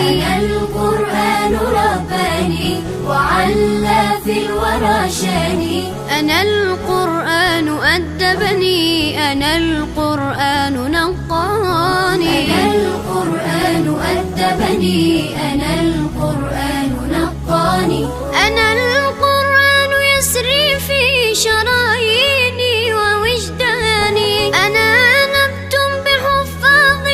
أنا القرآن رباني وعلى في الورى شاني. أنا القرآن أدبني، أنا القرآن نقاني. أنا القرآن أدبني، أنا القرآن نقاني. أنا القرآن يسري في شراييني ووجداني. أنا نبت بحفاظ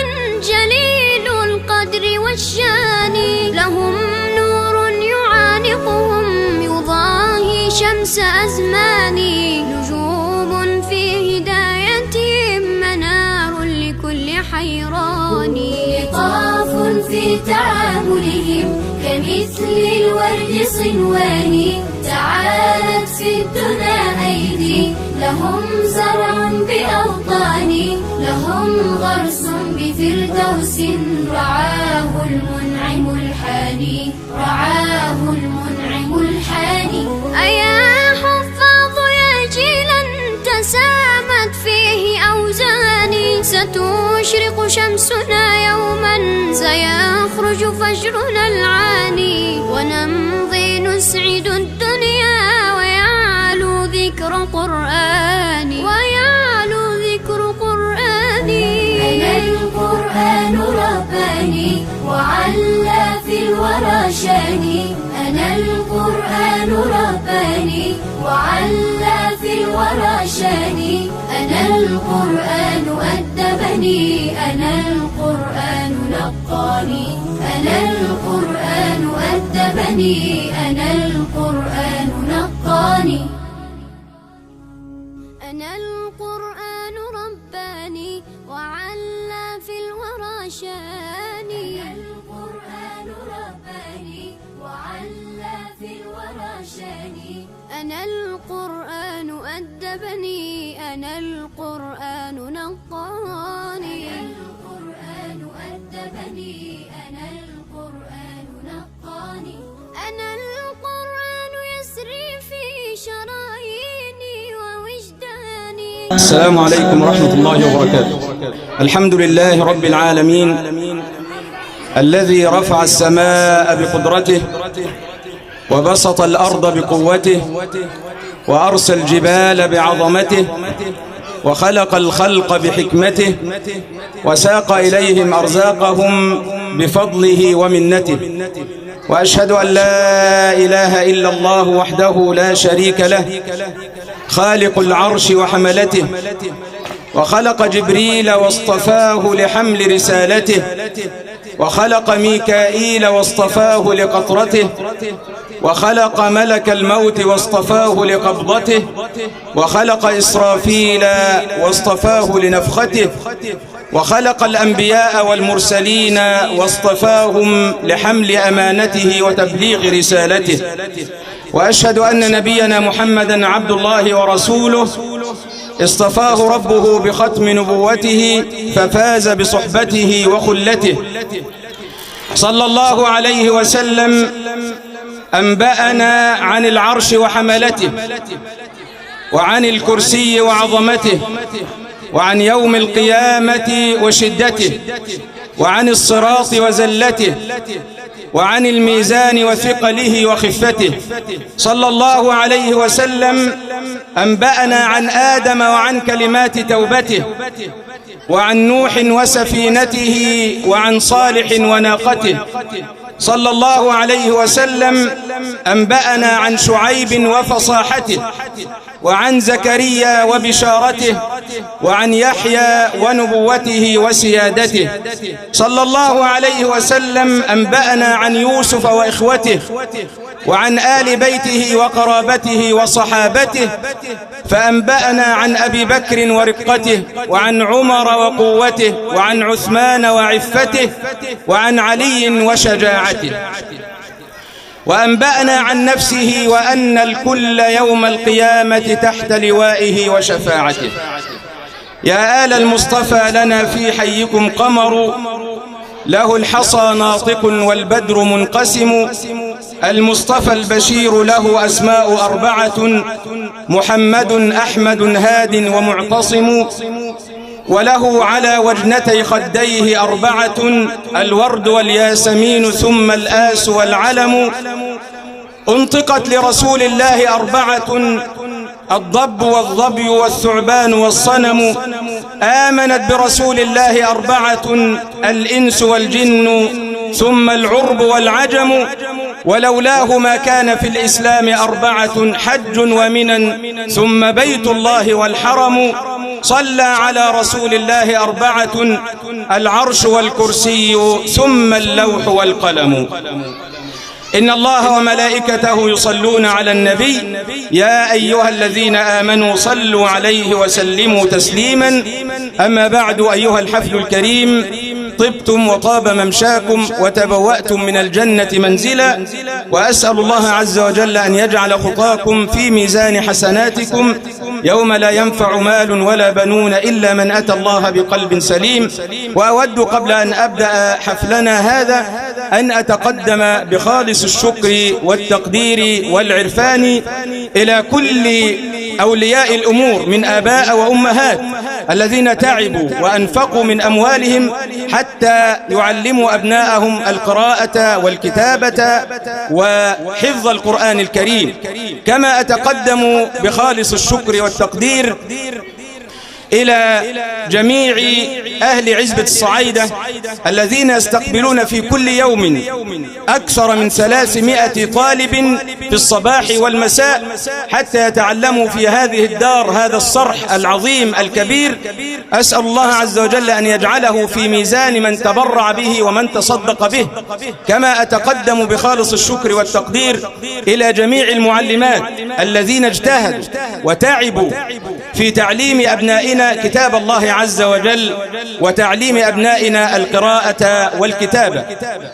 جليل القدر والشان، لهم نور يعانقهم يضاهي شمس أزماني، نجوم في هدايتهم منار لكل حيران. لطاف في تعاملهم كمثل الورد صنواني، تعالت في الدنا أيدي لهم زرع بأوطاني، لهم غرس بفردوس رعاه المنعم الحاني، رعاه المنعم الحاني. أيا حفاظ يا جيلا تسامت فيه أوزاني، ستشرق شمسنا يوما سيخرج فجرنا العاني، ونمضي نسعد الدنيا ويعلو ذكر قرآني، ويعلو ذكر قرآني. أنا القرآن رباني وعلى في الورى شاني. أنا القرآن رباني وعلى في الورى شاني. أنا القرآن أدبني، أنا القرآن نقاني. أنا القرآن أدبني، أنا القرآن نقاني. أنا القرآن رباني وعلى في الورى شاني. أنا القرآن رباني وعلى في الورى شاني. أنا القرآن أدبني، أنا القرآن نقاني. أنا القرآن أدبني، أنا القرآن نقاني. أنا القرآن يسري في شراييني ووجداني. السلام عليكم ورحمة الله وبركاته. الحمد لله رب العالمين الذي رفع السماء بقدرته وبسط الأرض بقوته وأرسى الجبال بعظمته وخلق الخلق بحكمته وساق إليهم أرزاقهم بفضله ومنته. وأشهد أن لا إله إلا الله وحده لا شريك له، خالق العرش وحملته، وخلق جبريل واصطفاه لحمل رسالته، وخلق ميكائيل واصطفاه لقطرته، وخلق ملك الموت واصطفاه لقبضته، وخلق إسرافيل واصطفاه لنفخته، وخلق الأنبياء والمرسلين واصطفاهم لحمل أمانته وتبليغ رسالته. وأشهد أن نبينا محمدا عبد الله ورسوله اصطفاه ربه بختم نبوته ففاز بصحبته وخلته. صلى الله عليه وسلم أنبأنا عن العرش وحملته، وعن الكرسي وعظمته، وعن يوم القيامة وشدته، وعن الصراط وزلته، وعن الميزان وثقله وخفته. صلى الله عليه وسلم أنبأنا عن آدم وعن كلمات توبته، وعن نوح وسفينته، وعن صالح وناقته. صلى الله عليه وسلم أنبأنا عن شعيب وفصاحته، وعن زكريا وبشارته، وعن يحيى ونبوته وسيادته. صلى الله عليه وسلم أنبأنا عن يوسف وإخوته، وعن آل بيته وقرابته وصحابته، فأنبأنا عن أبي بكر ورقته، وعن عمر وقوته، وعن عثمان وعفته، وعن علي وشجاعته. وأنبأنا عن نفسه وأن الكل يوم القيامة تحت لوائه وشفاعته. يا آل المصطفى لنا في حيكم قمر، له الحصى ناطق والبدر منقسم. المصطفى البشير له أسماء أربعة، محمد أحمد هاد ومعتصم. وله على وجنتي خديه 4: الورد والياسمين ثم الآس والعلم. انطقت لرسول الله 4: الضب والظبي والثعبان والصنم. آمنت برسول الله 4: الإنس والجن ثم العرب والعجم. ولولاه ما كان في الإسلام 4: حج ومنن ثم بيت الله والحرم. صلى على رسول الله 4: العرش والكرسي ثم اللوح والقلم. إن الله وملائكته يصلون على النبي يا أيها الذين آمنوا صلوا عليه وسلموا تسليما. أما بعد، أيها الحفل الكريم، طبتم وطاب ممشاكم وتبوأتم من الجنة منزلا، وأسأل الله عز وجل أن يجعل خطاكم في ميزان حسناتكم يوم لا ينفع مال ولا بنون إلا من أتى الله بقلب سليم. وأود قبل أن أبدأ حفلنا هذا أن أتقدم بخالص الشكر والتقدير والعرفان إلى كل أولياء الأمور من آباء وأمهات الذين تعبوا وأنفقوا من أموالهم حتى يعلموا أبناءهم القراءة والكتابة وحفظ القرآن الكريم. كما أتقدم بخالص الشكر والتقدير إلى جميع أهل عزبة الصعيدة الذين يستقبلون في كل يوم أكثر من 300 طالب في الصباح والمساء حتى يتعلموا في هذه الدار هذا الصرح العظيم الكبير. أسأل الله عز وجل أن يجعله في ميزان من تبرع به ومن تصدق به. كما أتقدم بخالص الشكر والتقدير إلى جميع المعلمات الذين اجتهدوا وتعبوا في تعليم أبنائنا كتاب الله عز وجل وتعليم أبنائنا القراءة والكتابة.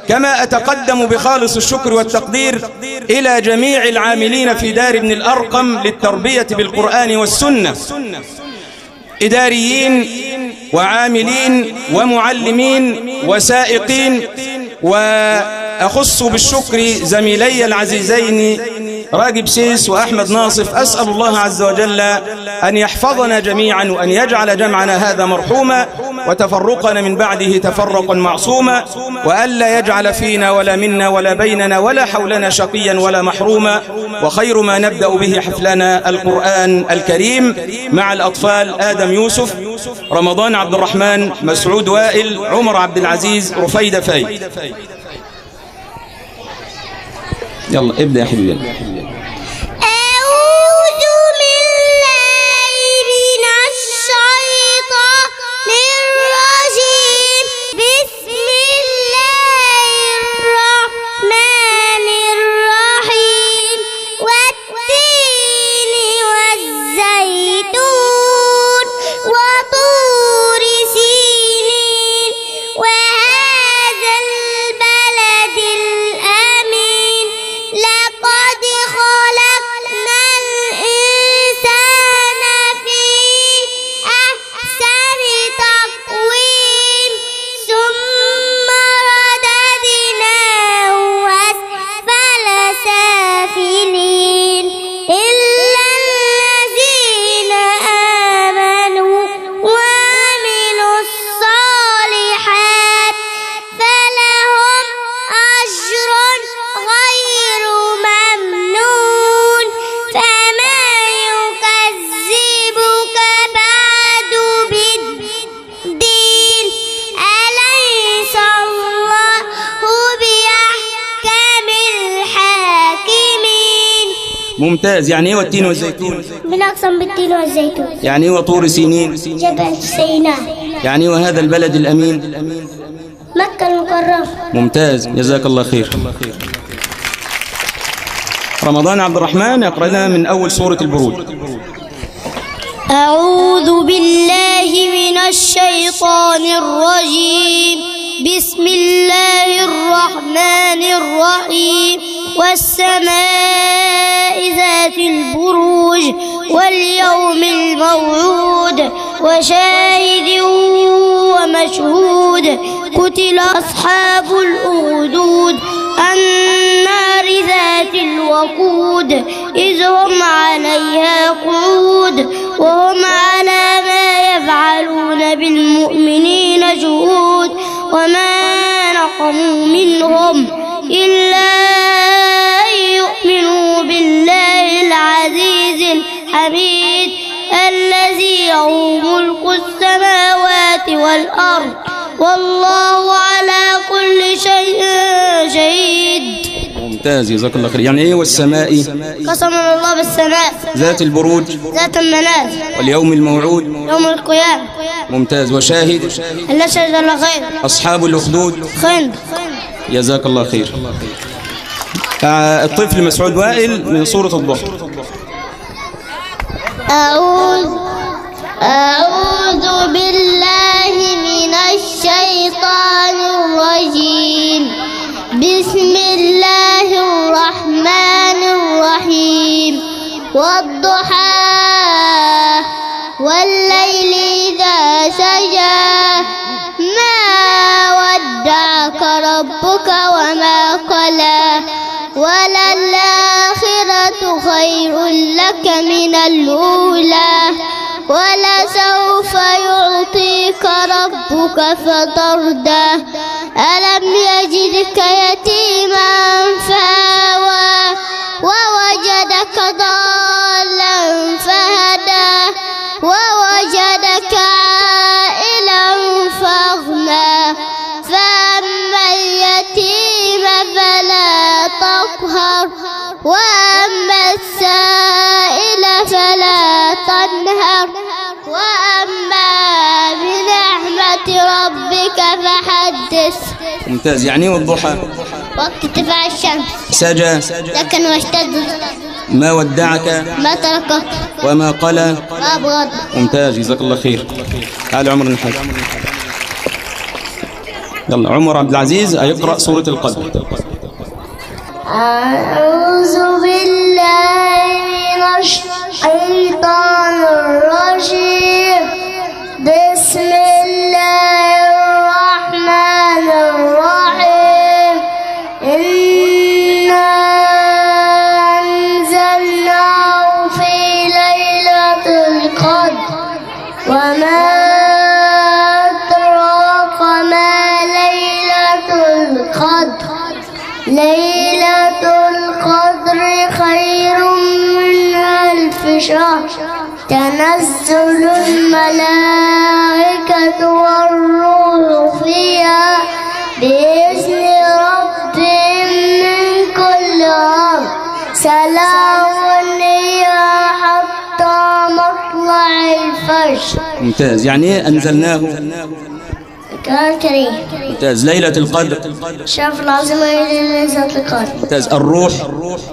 كما أتقدم بخالص الشكر والتقدير إلى جميع العاملين في دار ابن الأرقم للتربية بالقرآن والسنة، إداريين وعاملين ومعلمين وسائقين. وأخص بالشكر زميلي العزيزين راجب سيس وأحمد ناصف. أسأل الله عز وجل أن يحفظنا جميعا وأن يجعل جمعنا هذا مرحوما وتفرقنا من بعده تفرقا معصوما، وألا يجعل فينا ولا منا ولا بيننا ولا حولنا شقيا ولا محروما. وخير ما نبدأ به حفلنا القرآن الكريم مع الأطفال: آدم يوسف، رمضان عبد الرحمن، مسعود وائل، عمر عبد العزيز، رفيدة فاي. يلا ابدأ يا حبيبي. أعوذ بالله من الشيطان الرجيم. بسم الله الرحمن الرحيم. والتين والزيتون وطور سينين وهذا البلد الأمين. لقد خلقنا الإنسان في أحسن تقويم ثم رددناه أسفل سافلين إلا الذين آمنوا وعملوا الصالحات فلهم أجر غير ممنون. فما يكذبك بعد بالدين أليس الله بأحكم الحاكمين. ممتاز. يعني ايه والتين والزيتون؟ بنقسم بالتين والزيتون. يعني ايه وطور سينين؟ جبل سيناء. يعني ايه وهذا البلد الأمين؟ مكة المكرمة. ممتاز، جزاك الله خير. رمضان عبد الرحمن يقرأ لنا من أول سورة البروج. أعوذ بالله من الشيطان الرجيم. بسم الله الرحمن الرحيم. والسماء ذات البروج واليوم الموعود وشاهد ومشهود. قتل أصحاب الأخدود النار ذات الوقود إذ هم عليها قعود وهم على ما يفعلون بالمؤمنين شهود وما نقموا منهم إلا أن يؤمنوا بالله العزيز الحميد الذي له ملك السماوات والأرض والله على كل شيء شهيد. ممتاز جزاك الله خير. يعني ايه والسماء؟ قسم الله بالسماء ذات البروج ذات المنازل واليوم الموعود يوم القيامة. ممتاز. وشاهد الله شهد الله خير. أصحاب الأخدود خند. جزاك الله خير. الطفل مسعود وائل من سورة الضحى. أعوذ بالله من الشيطان الرجيم. بسم الله الرحمن الرحيم. والضحى والليل إذا سجى ما ودعك ربك وما قلى وللآخرة خير لك من الأولى ولسوف يعطيك ربك فترضى ألم يجدك يتيما فآوى ووجدك ضالا فهدى ووجدك عائلا فأغنى فأما اليتيم فلا تقهر وأما السائل فلا تنهر وأما بنعمة ربك فحدث. ممتاز. يعني ايه والضحى؟ وارتفاع الشمس سجى سكن واشتد ما ودعك ما تركك وما قلى ما أبغض. ممتاز جزاك الله خير. تعال عمر الحاج. يلا عمر عبد العزيز هيقرأ سورة القدر. أعوذ بالله من الشيطان الرجيم. بسم الله الرحمن الرحيم. إنا أنزلناه في ليلة القدر وما أدراك ما ليلة القدر. ليلة القدر خير من 1000 شهر. تنزل الملائكة والروح فيها بإذن ربهم من كل أمر. سلام هي حتى مطلع الفجر. ممتاز. يعني ايه أنزلناه؟ كلام كريم. ممتاز. ليلة القدر شرف العظيم ليلة القدر. ممتاز. الروح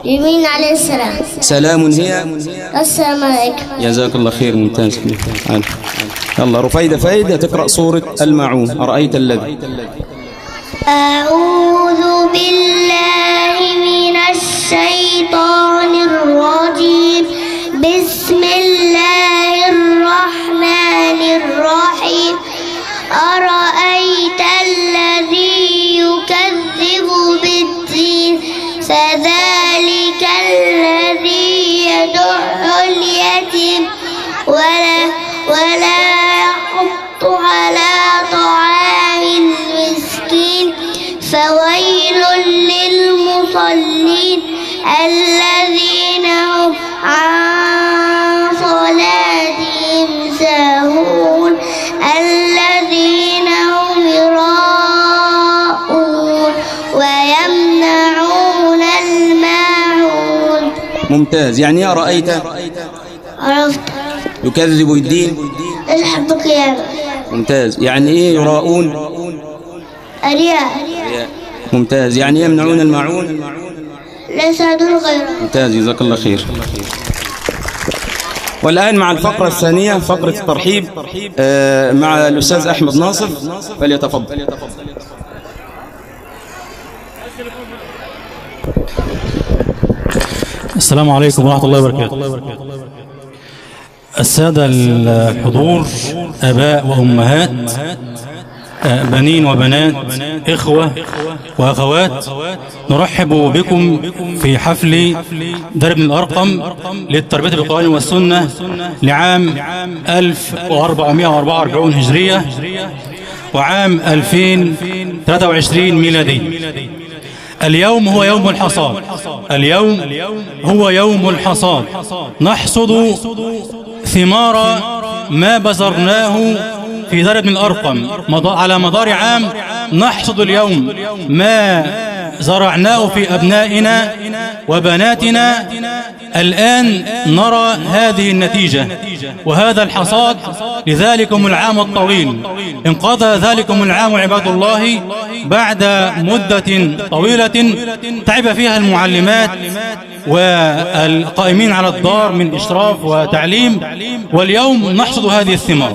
يمين عليه السلام. سلام هي السلام. جزاك الله خير. ممتاز. يلا رفيدة فايدة تقرأ سورة الماعون. أرأيت الذي. أعوذ بالله من الشيطان الرجيم. بسم الله الرحمن الرحيم. أرأيت الذي يكذب بالدين فذلك الذي يدع اليتيم ولا يحض على طعام المسكين فويل للمصلين الذين هم عن صلاتهم ساهون الذين هم يراءون ويمنعون الماعون. ممتاز. يعني ايه أرأيت؟ عرفت. يكذب الدين الحب قيامة. ممتاز. يعني ايه يراءون؟ الرياء. ممتاز. يعني يمنعون الماعون؟ ليس دون غيره. ممتاز جزاك الله خير. والآن مع الفقرة الثانية فقرة الترحيب مع الأستاذ أحمد ناصر فليتفضل. السلام عليكم ورحمة الله وبركاته. السادة الحضور، آباء وأمهات، بنين وبنات، إخوة وأخوات، نرحب بكم في حفل دار ابن الأرقم للتربية بالقرآن والسنة لعام 1444 هجرية وعام 2023 ميلادي. اليوم هو يوم الحصاد، اليوم هو يوم الحصاد، نحصد ثمار ما بذرناه في دار ابن الأرقم على مدار عام. نحصد اليوم ما زرعناه في أبنائنا وبناتنا. الآن نرى هذه النتيجة وهذا الحصاد لذلكم العام الطويل. انقضى ذلكم العام عباد الله بعد مدة طويلة تعب فيها المعلمات والقائمين على الدار من إشراف وتعليم، واليوم نحصد هذه الثمار.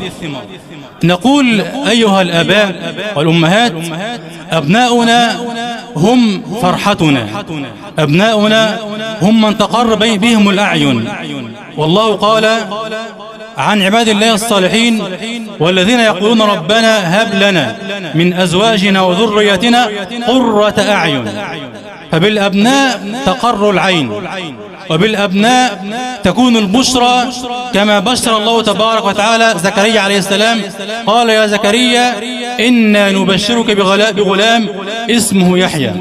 نقول أيها الآباء والأمهات: أبناؤنا هم فرحتنا، أبناؤنا هم من تقر بهم الأعين. والله قال عن عباد الله الصالحين: والذين يقولون ربنا هب لنا من أزواجنا وذريتنا قرة أعين. فبالأبناء تقر العين، وبالأبناء تكون البشرى، كما بشر الله تبارك وتعالى زكريا عليه السلام. قال: يا زكريا إنا نبشرك بغلام اسمه يحيى.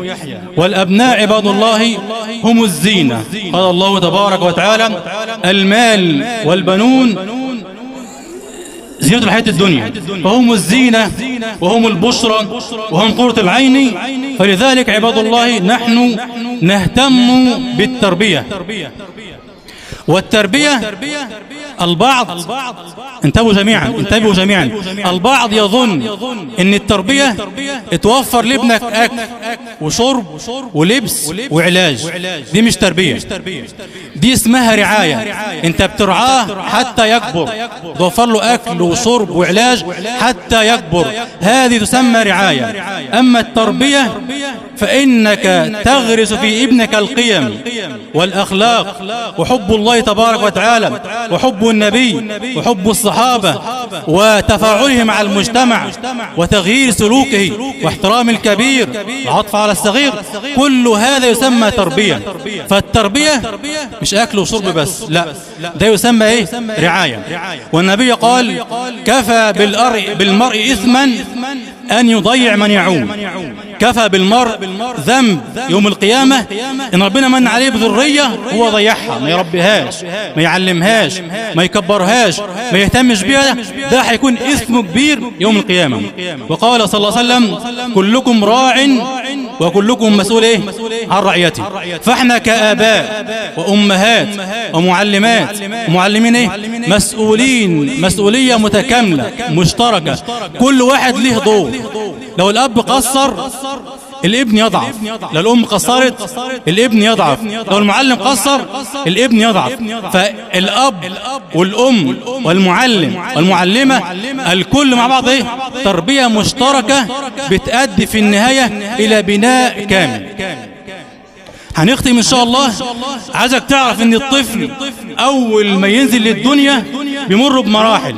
والأبناء عباد الله هم الزينة. قال الله تبارك وتعالى: المال والبنون زينة الحياة الدنيا، فهم الزينة وهم البشرى وهم قرة العين. فلذلك عباد الله نحن نهتم بالتربية. والتربية البعض، انتبهوا جميعا، البعض يظن ان التربية اتوفر لابنك اكل وشرب ولبس وعلاج. دي مش تربية، دي اسمها رعاية. انت بترعاه حتى يكبر، توفر له اكل وشرب وعلاج حتى يكبر، هذه تسمى رعاية. اما التربية فانك تغرس في ابنك القيم والاخلاق وحب الله تبارك وتعالى وحب النبي وحب الصحابة وتفاعله مع المجتمع وتغيير سلوكه واحترام الكبير والعطف على الصغير. كل هذا يسمى تربية. فالتربية مش أكل وشرب بس، لا، ده يسمى إيه؟ رعاية. والنبي قال: كفى بالمرء إثما أن يضيع من يعوم. كفى بالمرء ذنب يوم القيامة إن ربنا من عليه بذرية هو ضيعها، ما يربيهاش، ما يعلمهاش، ما يكبرهاش، ما يهتمش بها، ده هيكون إثم كبير يوم القيامة. وقال صلى الله عليه وسلم: كلكم راع وكلكم مسؤول إيه؟ عن رعيته. فاحنا كآباء وأمهات ومعلمات ومعلمين إيه؟ مسؤولين مسؤولية متكاملة مشتركة، كل واحد له دور. لو الأب قصر الابن يضعف، لو الأم قصرت الابن يضعف، لو المعلم قصر الابن يضعف. فالأب والأم والمعلم والمعلمة الكل مع بعض ايه؟ تربية مشتركة بتؤدي في النهاية إلى بناء كامل. هنختم إن شاء الله. عايزك تعرف إن الطفل أول ما ينزل للدنيا بيمر بمراحل.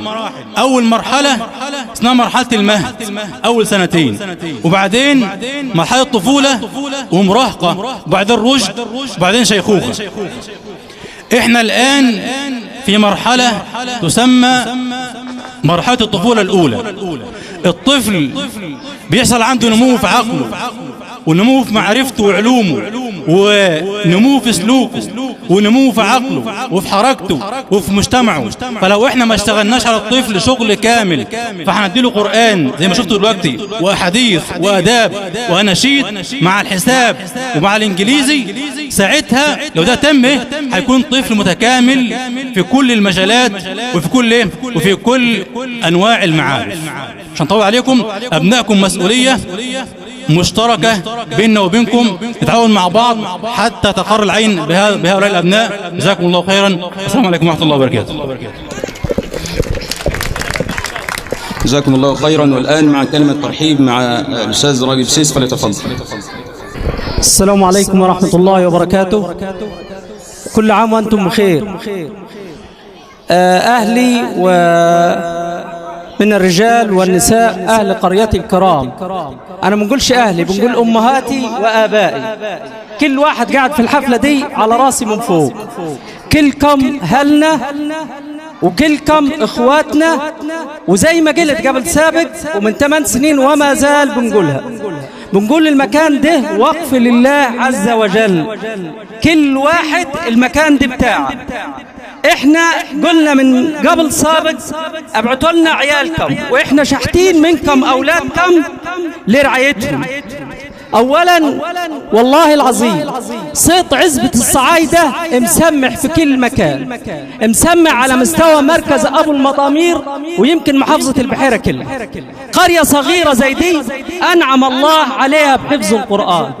أول مرحلة اسمها مرحلة المهد، أول سنتين، وبعدين مرحلة الطفولة ومراهقة، وبعدين رشد، وبعدين شيخوخة. إحنا الآن في مرحلة تسمى مرحلة الطفولة الأولى. الطفل بيحصل عنده نمو في عقله ونمو في معرفته وعلومه ونمو في سلوكه ونمو في عقله وفي حركته وفي مجتمعه. فلو احنا ما اشتغلناش على الطفل شغل كامل، فهنديله قرآن زي ما شفتوا دلوقتي وأحاديث وأداب وأناشيد مع الحساب ومع الإنجليزي، ساعتها لو ده تم هيكون طفل متكامل في كل المجالات وفي كل أنواع المعارف. عشان طول عليكم، أبنائكم مسؤولية مشتركة بيننا وبينكم، نتعاون مع بعض حتى تقر العين بهؤلاء الأبناء. جزاكم الله خيرا. السلام عليكم ورحمة الله وبركاته. جزاكم الله خيرا. والآن مع كلمة ترحيب مع الأستاذ راجل سيس، فليتفضل. السلام عليكم ورحمة الله وبركاته. كل عام وأنتم بخير. أهلي من الرجال والنساء أهل قريتي الكرام. أنا ما بنقولش أهلي، بنقول أمهاتي وآبائي. كل واحد قاعد في الحفلة دي على راسي من فوق. كلكم أهلنا وكلكم إخواتنا، وزي ما قلت قبل سابق ومن 8 سنين وما زال بنقولها، بنقول المكان ده وقف لله عز وجل. كل واحد المكان ده بتاعه. احنا قلنا من قبل سابق ابعتوا لنا عيالكم، واحنا شحتين منكم اولادكم لرعايتهم. اولا والله العظيم صيت عزبة الصعايدة مسمح في كل مكان، مسمع على مستوى مركز ابو المضامير ويمكن محافظة البحيرة كلها. قرية صغيرة زي دي انعم الله عليها بحفظ القرآن.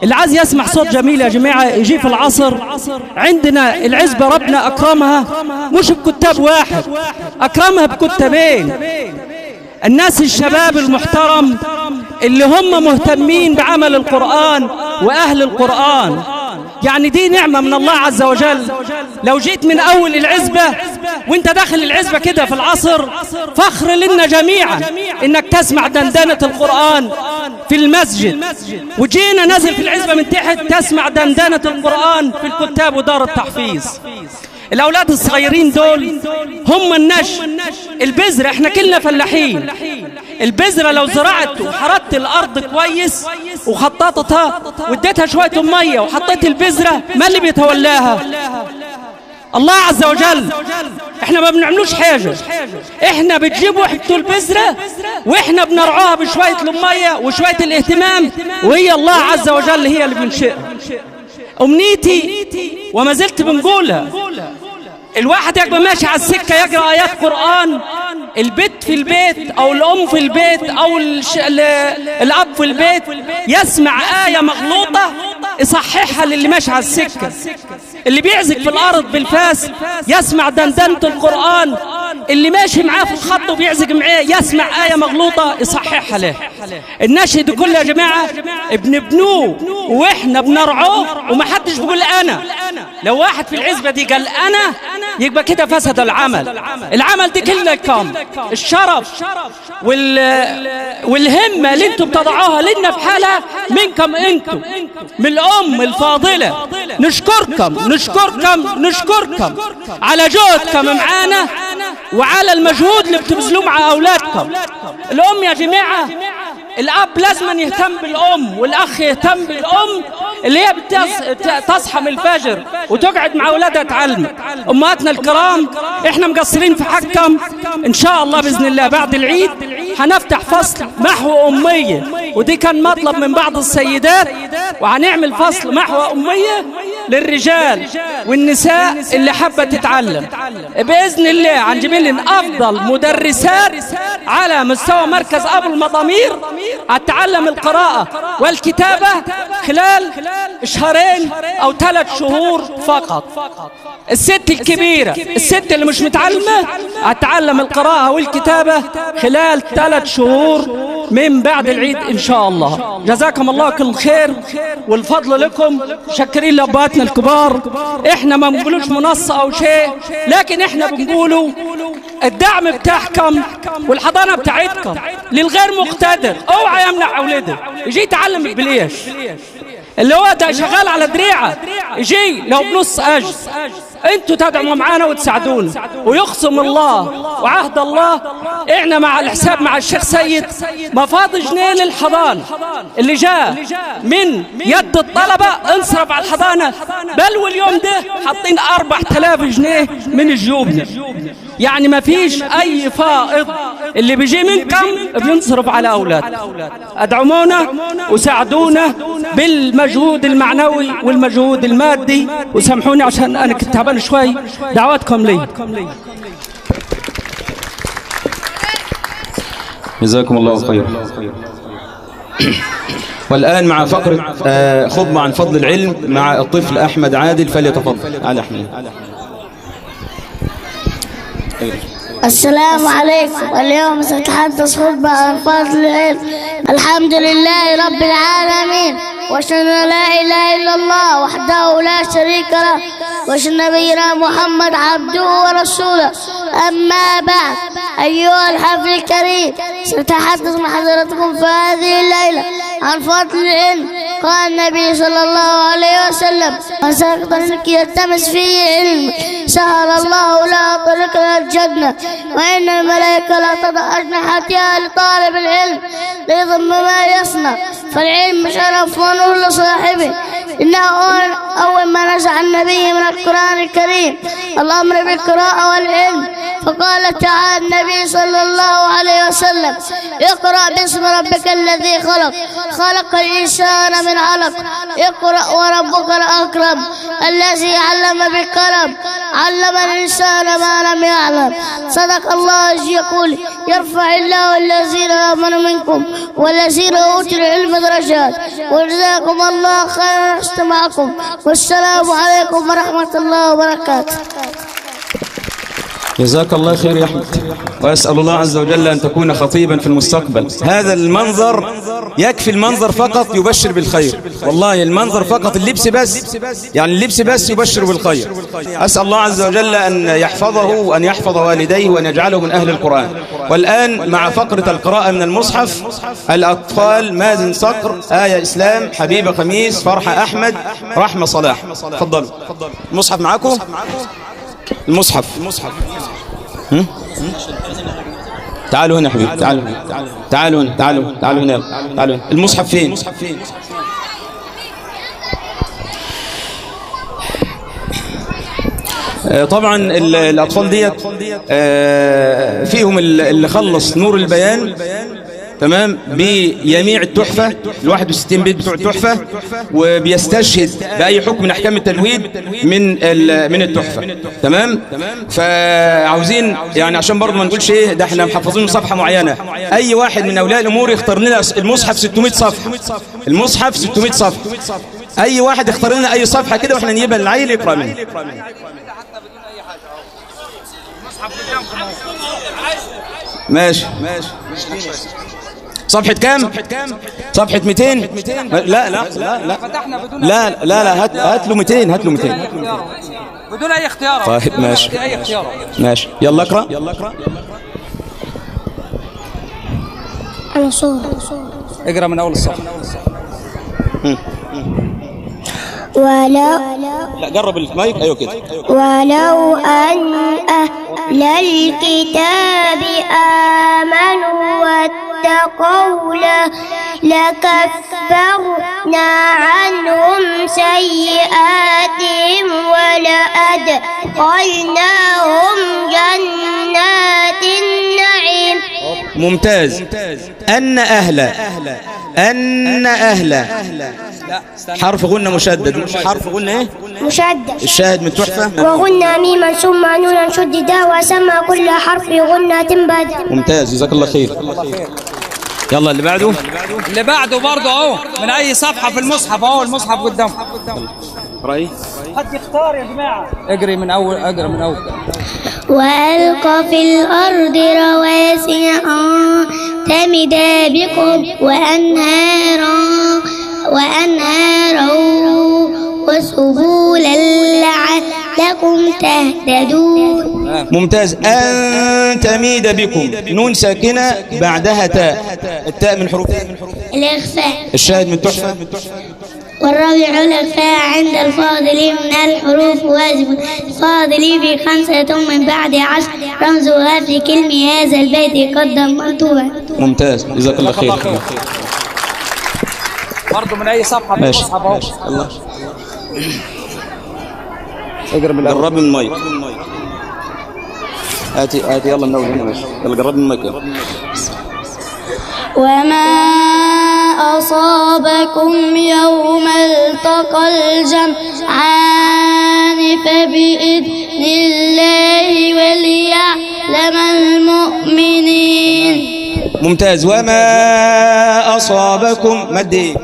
اللي عايز يسمع صوت جميل يا جماعة يجي في العصر. عندنا العزبة ربنا اكرمها مش بكتاب واحد، اكرمها بكتابين. الناس الشباب المحترم اللي هم مهتمين بعمل القرآن وأهل القرآن، يعني دي نعمة من الله عز وجل. لو جيت من أول العزبة وانت داخل العزبة كده في العصر، فخر لنا جميعا انك تسمع دندنة القرآن في المسجد، وجينا نازل في العزبة من تحت تسمع دندنة القرآن في الكتاب ودار التحفيظ. الأولاد الصغيرين دول هم النشء، البذرة. احنا كلنا فلاحين. البذرة لو زرعت وحرثت الأرض كويس وخططتها واديتها شوية مية وحطيت البذرة، ما اللي بيتولاها؟ الله عز وجل. احنا ما بنعملوش حاجة، احنا بتجيبوا حتوا البذرة واحنا بنرعوها بشوية المية وشوية الاهتمام، وهي الله عز وجل هي اللي بنشئها. أمنيتي وما زلت بنقولها، الواحد يبقى ماشي على السكة يقرأ آيات قرآن، البيت في البيت أو الأم في البيت أو الأب في البيت يسمع آية مغلوطة يصححها للي ماشي على السكة. اللي بيعزق في الأرض بالفاس يسمع دندنة القرآن، اللي ماشي معاه في الخط وبيعزق معاه يسمع آية مغلوطة يصححها له. النشيد كله يا جماعة بنبنوه وإحنا بنرعوه، ومحدش بيقول أنا. لو واحد في العزبة دي قال أنا يبقى كده فسد العمل. العمل دي كلكم الشرف والهمة اللي انتم بتضعوها لنا في حالة منكم انتم، من الأم الفاضلة. نشكركم على جهدكم معانا وعلى المجهود اللي بتبذلوه مع أولادكم. الأم يا جماعة، الأب لازم يهتم بالأم والأخ يهتم بالأم اللي هي تصحى من الفجر وتقعد مع أولادها تعلم. أمهاتنا الكرام إحنا مقصرين في حقكم. إن شاء الله بإذن الله بعد العيد هنفتح فصل محو أمية، ودي كان مطلب من بعض السيدات، وهنعمل فصل محو أمية للرجال والنساء اللي حابة تتعلم. بإذن الله هنجيب لنا أفضل مدرسات على مستوى مركز أبو المضامير هتعلم القراءة والكتابة خلال 2 أو 3 شهور فقط. الست الكبيرة، الست اللي مش متعلمة هتعلم القراءة والكتابة خلال 3 شهور من بعد العيد إن شاء الله. جزاكم الله كل خير والفضل لكم. شكرين لأباتنا الكبار. إحنا ما بنقولوش منصة أو شيء، لكن إحنا بنقولوا الدعم بتاعكم والحضانة بتاعتكم للغير مقتدر اوعى يمنع أولاده يجي يتعلم ببليش. اللي هو ده شغال على دريعة يجي لو بنص أجر. انتوا تدعموا معانا وتساعدونا، ويقسم الله وعهد الله احنا مع الحساب مع الشيخ سيد ما فاضي جنيه للحضانة اللي جاء من يد الطلبة انصرف على الحضانة، بل واليوم ده حاطين 4000 جنيه من جيوبنا. يعني ما فيش اي فائض، اللي بيجي منكم بينصرف على اولاد. ادعمونا وساعدونا بالمجهود المعنوي والمجهود المادي، وسامحوني عشان انا كنت تعبان شوي. دعواتكم لي. جزاكم الله خيرا. والآن مع فقرة خطبة عن فضل العلم مع الطفل أحمد عادل، فليتفضل. على أحمد. السلام عليكم. اليوم سأتحدث خطبة عن فضل العلم. الحمد لله رب العالمين، وأشهد أن لا إله إلا الله وحده لا شريك له، واشهد نبينا محمد عبده ورسوله. أما بعد، أيها الحفل الكريم، سأتحدث مع حضراتكم في هذه الليلة عن فضل العلم. قال النبي صلى الله عليه وسلم: من سلك طريق يلتمس فيه علم سهل الله له طريق إلى الجنة، وإن الملائكة لا تضع أجنحتها لطالب العلم ليضم ما يصنع، فالعلم شرف ونور لصاحبه. إنه أول ما نزل النبي من القرآن الكريم الأمر بالقراءة والعلم، فقال تعالى النبي صلى الله عليه وسلم: اقرأ باسم ربك الذي خلق، خلق الإنسان من علق، اقرأ وربك الأكرم الذي علم بالقلم، علم الإنسان ما لم يعلم. صدق الله إذ يقول: يرفع الله الذين آمنوا منكم والذين أوتوا العلم درجات. وجزاكم الله خيرا استماعكم، والسلام عليكم ورحمة الله وبركاته. جزاك الله خير يا أحمد، وأسأل الله عز وجل أن تكون خطيبا في المستقبل. هذا المنظر يكفي، المنظر فقط يبشر بالخير، والله المنظر فقط، اللبس بس، يعني اللبس بس يبشر بالخير. أسأل الله عز وجل أن يحفظه وأن يحفظ والديه وأن يجعله من أهل القرآن. والآن مع فقرة القراءة من المصحف، الأطفال: مازن صقر، آية إسلام، حبيبة خميس، فرحة أحمد، رحمة صلاح. تفضلوا. المصحف معكم؟ المصحف. تعالوا هنا حبيبي، تعالوا هنا، تعالوا هنا، تعالوا. المصحف فين؟ طبعا الأطفال ديت فيهم اللي خلص نور البيان تمام بيميع التحفة، ال61 بيت بتوع التحفة، وبيستشهد بأي حكم من أحكام التجويد من التحفة. تمام. فعاوزين يعني عشان برضه ما نقولش ايه ده احنا محفظين صفحة معينة، أي واحد من أولياء الأمور يختار لنا المصحف 600 صفحة، المصحف 600 صفحة، أي واحد يختار لنا أي صفحة كده واحنا نجيبها للعيل يقرأ منها. ماشي. صفحة كام؟ صفحة 200. لا لا لا لا لا لا لا، هات له 200، هات له 200 بدون أي اختيار. طيب ماشي ماشي، يلا اقرأ. أنا صور. اقرأ من أول الصفحة. لا قرب المايك. ايوه كده. ولو أن أهل الكتاب آمنوا واتقوا لكفرنا عنهم سيئاتهم ولأدخلناهم جنات النعيم. ممتاز. أن أهل حرف غنة مشدد، حرف غنة ايه؟ مشدد. الشاهد من تحفة. وغنى ميما ثم نونا شددا وسمى كل حرف غنة بدأ. ممتاز، جزاك الله خير. يلا اللي بعده. اللي بعده برضه اهو من اي صفحة في المصحف اهو، المصحف قدامك. رأي حد يختار يا جماعة. اقري من اول. وألقى في الأرض رواسي أن تمد بكم وأنهارا وسبولا لعلكم تهتدون. ممتاز. أن تميد بكم، نون ساكنة بعدها تاء، التاء من حروف الإخفاء. الشاهد من تحفة. والرابع الإخفاء عند الفاضل من الحروف واجب. الفاضل في 5 من بعد 10 رمزها في كلمة هذا البيت قدم منطوع. ممتاز، جزاك الله خير. برضه من اي صفحة في المصحف اهو. الله. اقرب من قرب من المايك. هاتي يلا من اول هنا ماشي. يلا قرب من المايك. وما أصابكم يوم التقى الجمعان فبإذن الله وليعلم المؤمنين. ممتاز. وما أصابكم مد ايه؟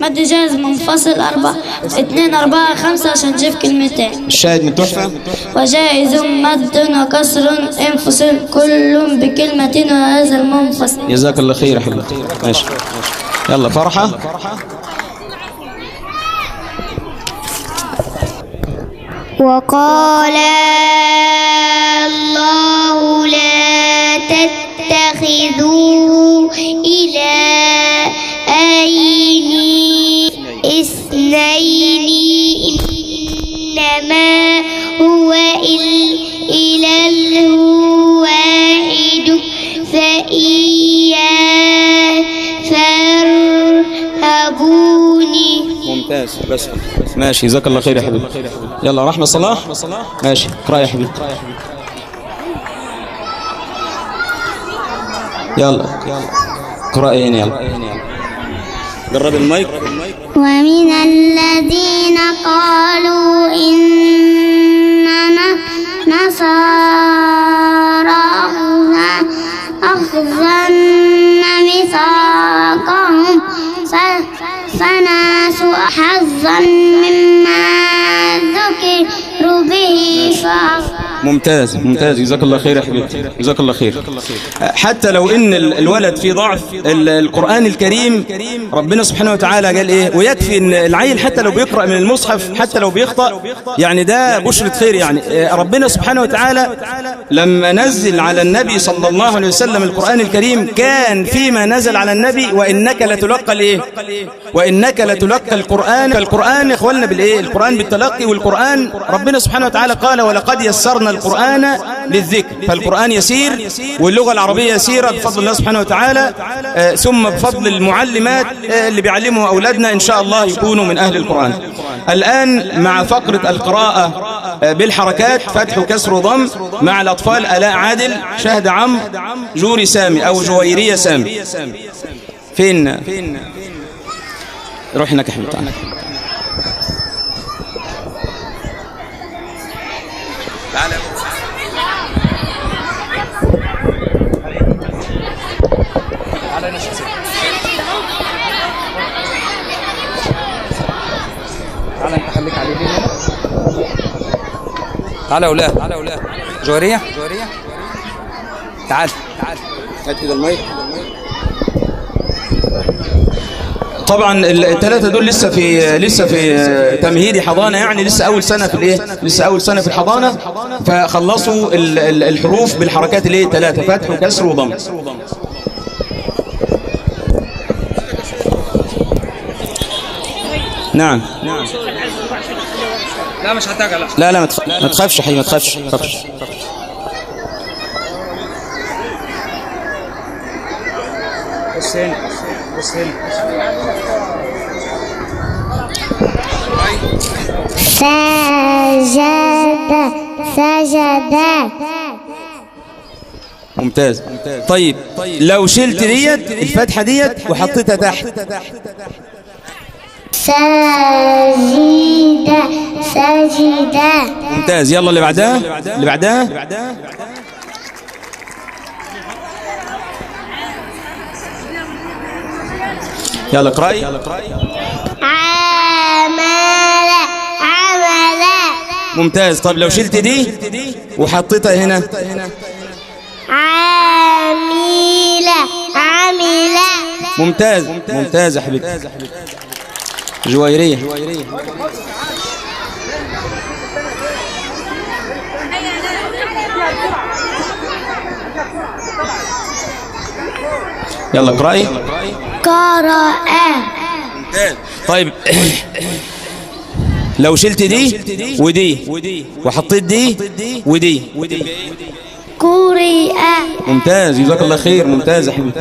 مد جاز منفصل 4 2 4 5 عشان نجيب كلمتين. الشاهد من تحفة. وجائز مد وكسر انفصل كل بكلمة وهذا المنفصل. جزاك الله خير يا حبيبي. ماشي. يلا فرحة. وقال الله لا تتخذوا إلهين اثنين إنما هو إله واحد فإياه فارهبوني. ممتاز. بس ماشي، جزاك الله خير يا حبيبي. يلا رحمة صلاح. ماشي، اقرأ يا حبيبي. يلا اقرأ هنا. يلا قرب المايك. ومن الذين قالوا إننا نصارى أخذنا ميثاقهم فنسوا حظا مما ذكروا به ممتاز ممتاز، جزاك الله خير يا حبيبي، جزاك الله خير. حتى لو ان الولد في ضعف، القرآن الكريم ربنا سبحانه وتعالى قال ايه؟ ويكفي ان العيل حتى لو بيقرأ من المصحف حتى لو بيخطأ يعني ده بشرة خير. يعني ربنا سبحانه وتعالى لما نزل على النبي صلى الله عليه وسلم القرآن الكريم كان فيما نزل على النبي وإنك لتلقى الايه؟ وإنك لتلقى القرآن. فالقرآن يا اخواننا بالايه؟ القرآن بالتلقي. والقرآن ربنا سبحانه وتعالى قال ولقد يسرنا القرآن للذكر. فالقرآن يسير واللغة العربية يسيرة بفضل الله سبحانه وتعالى، ثم بفضل المعلمات اللي بيعلموا أولادنا إن شاء الله يكونوا من أهل القرآن. الآن مع فقرة القراءة بالحركات، فتح وكسر وضم، مع الأطفال آلاء عادل، شهد عمرو، جوري سامي أو جويرية سامي. فين؟ روح هناك يا حبيبي. تعال. تعال انت خليك على اليمين هنا. تعال يا اولاد، تعال يا اولاد. جويرية تعال هات كده المايك. طبعا الثلاثه دول لسه في تمهيدي حضانه، يعني لسه اول سنه في الايه؟ لسه اول سنه في الحضانه، فخلصوا الحروف بالحركات الايه؟ ثلاثه، فتح وكسر وضم. نعم. لا مش هحتاجها. لا ما تخافش يا حبيبي، ما تخافش. بص هنا. سجد. ممتاز. طيب لو شلت ديت الفتحة ديت وحطيتها تحت. سجد. ممتاز. يلا اللي بعدها. يلا اقرأي. عمل. ممتاز. طب لو شلت دي وحطيتها هنا. عمل. ممتاز يا حبيبي. جويرية. يلا اقرأي. قرأ. ممتاز. طيب لو شلت دي ودي وحطيت دي ودي. قرئ. ممتاز، جزاك الله خير. ممتاز يا حبيبي.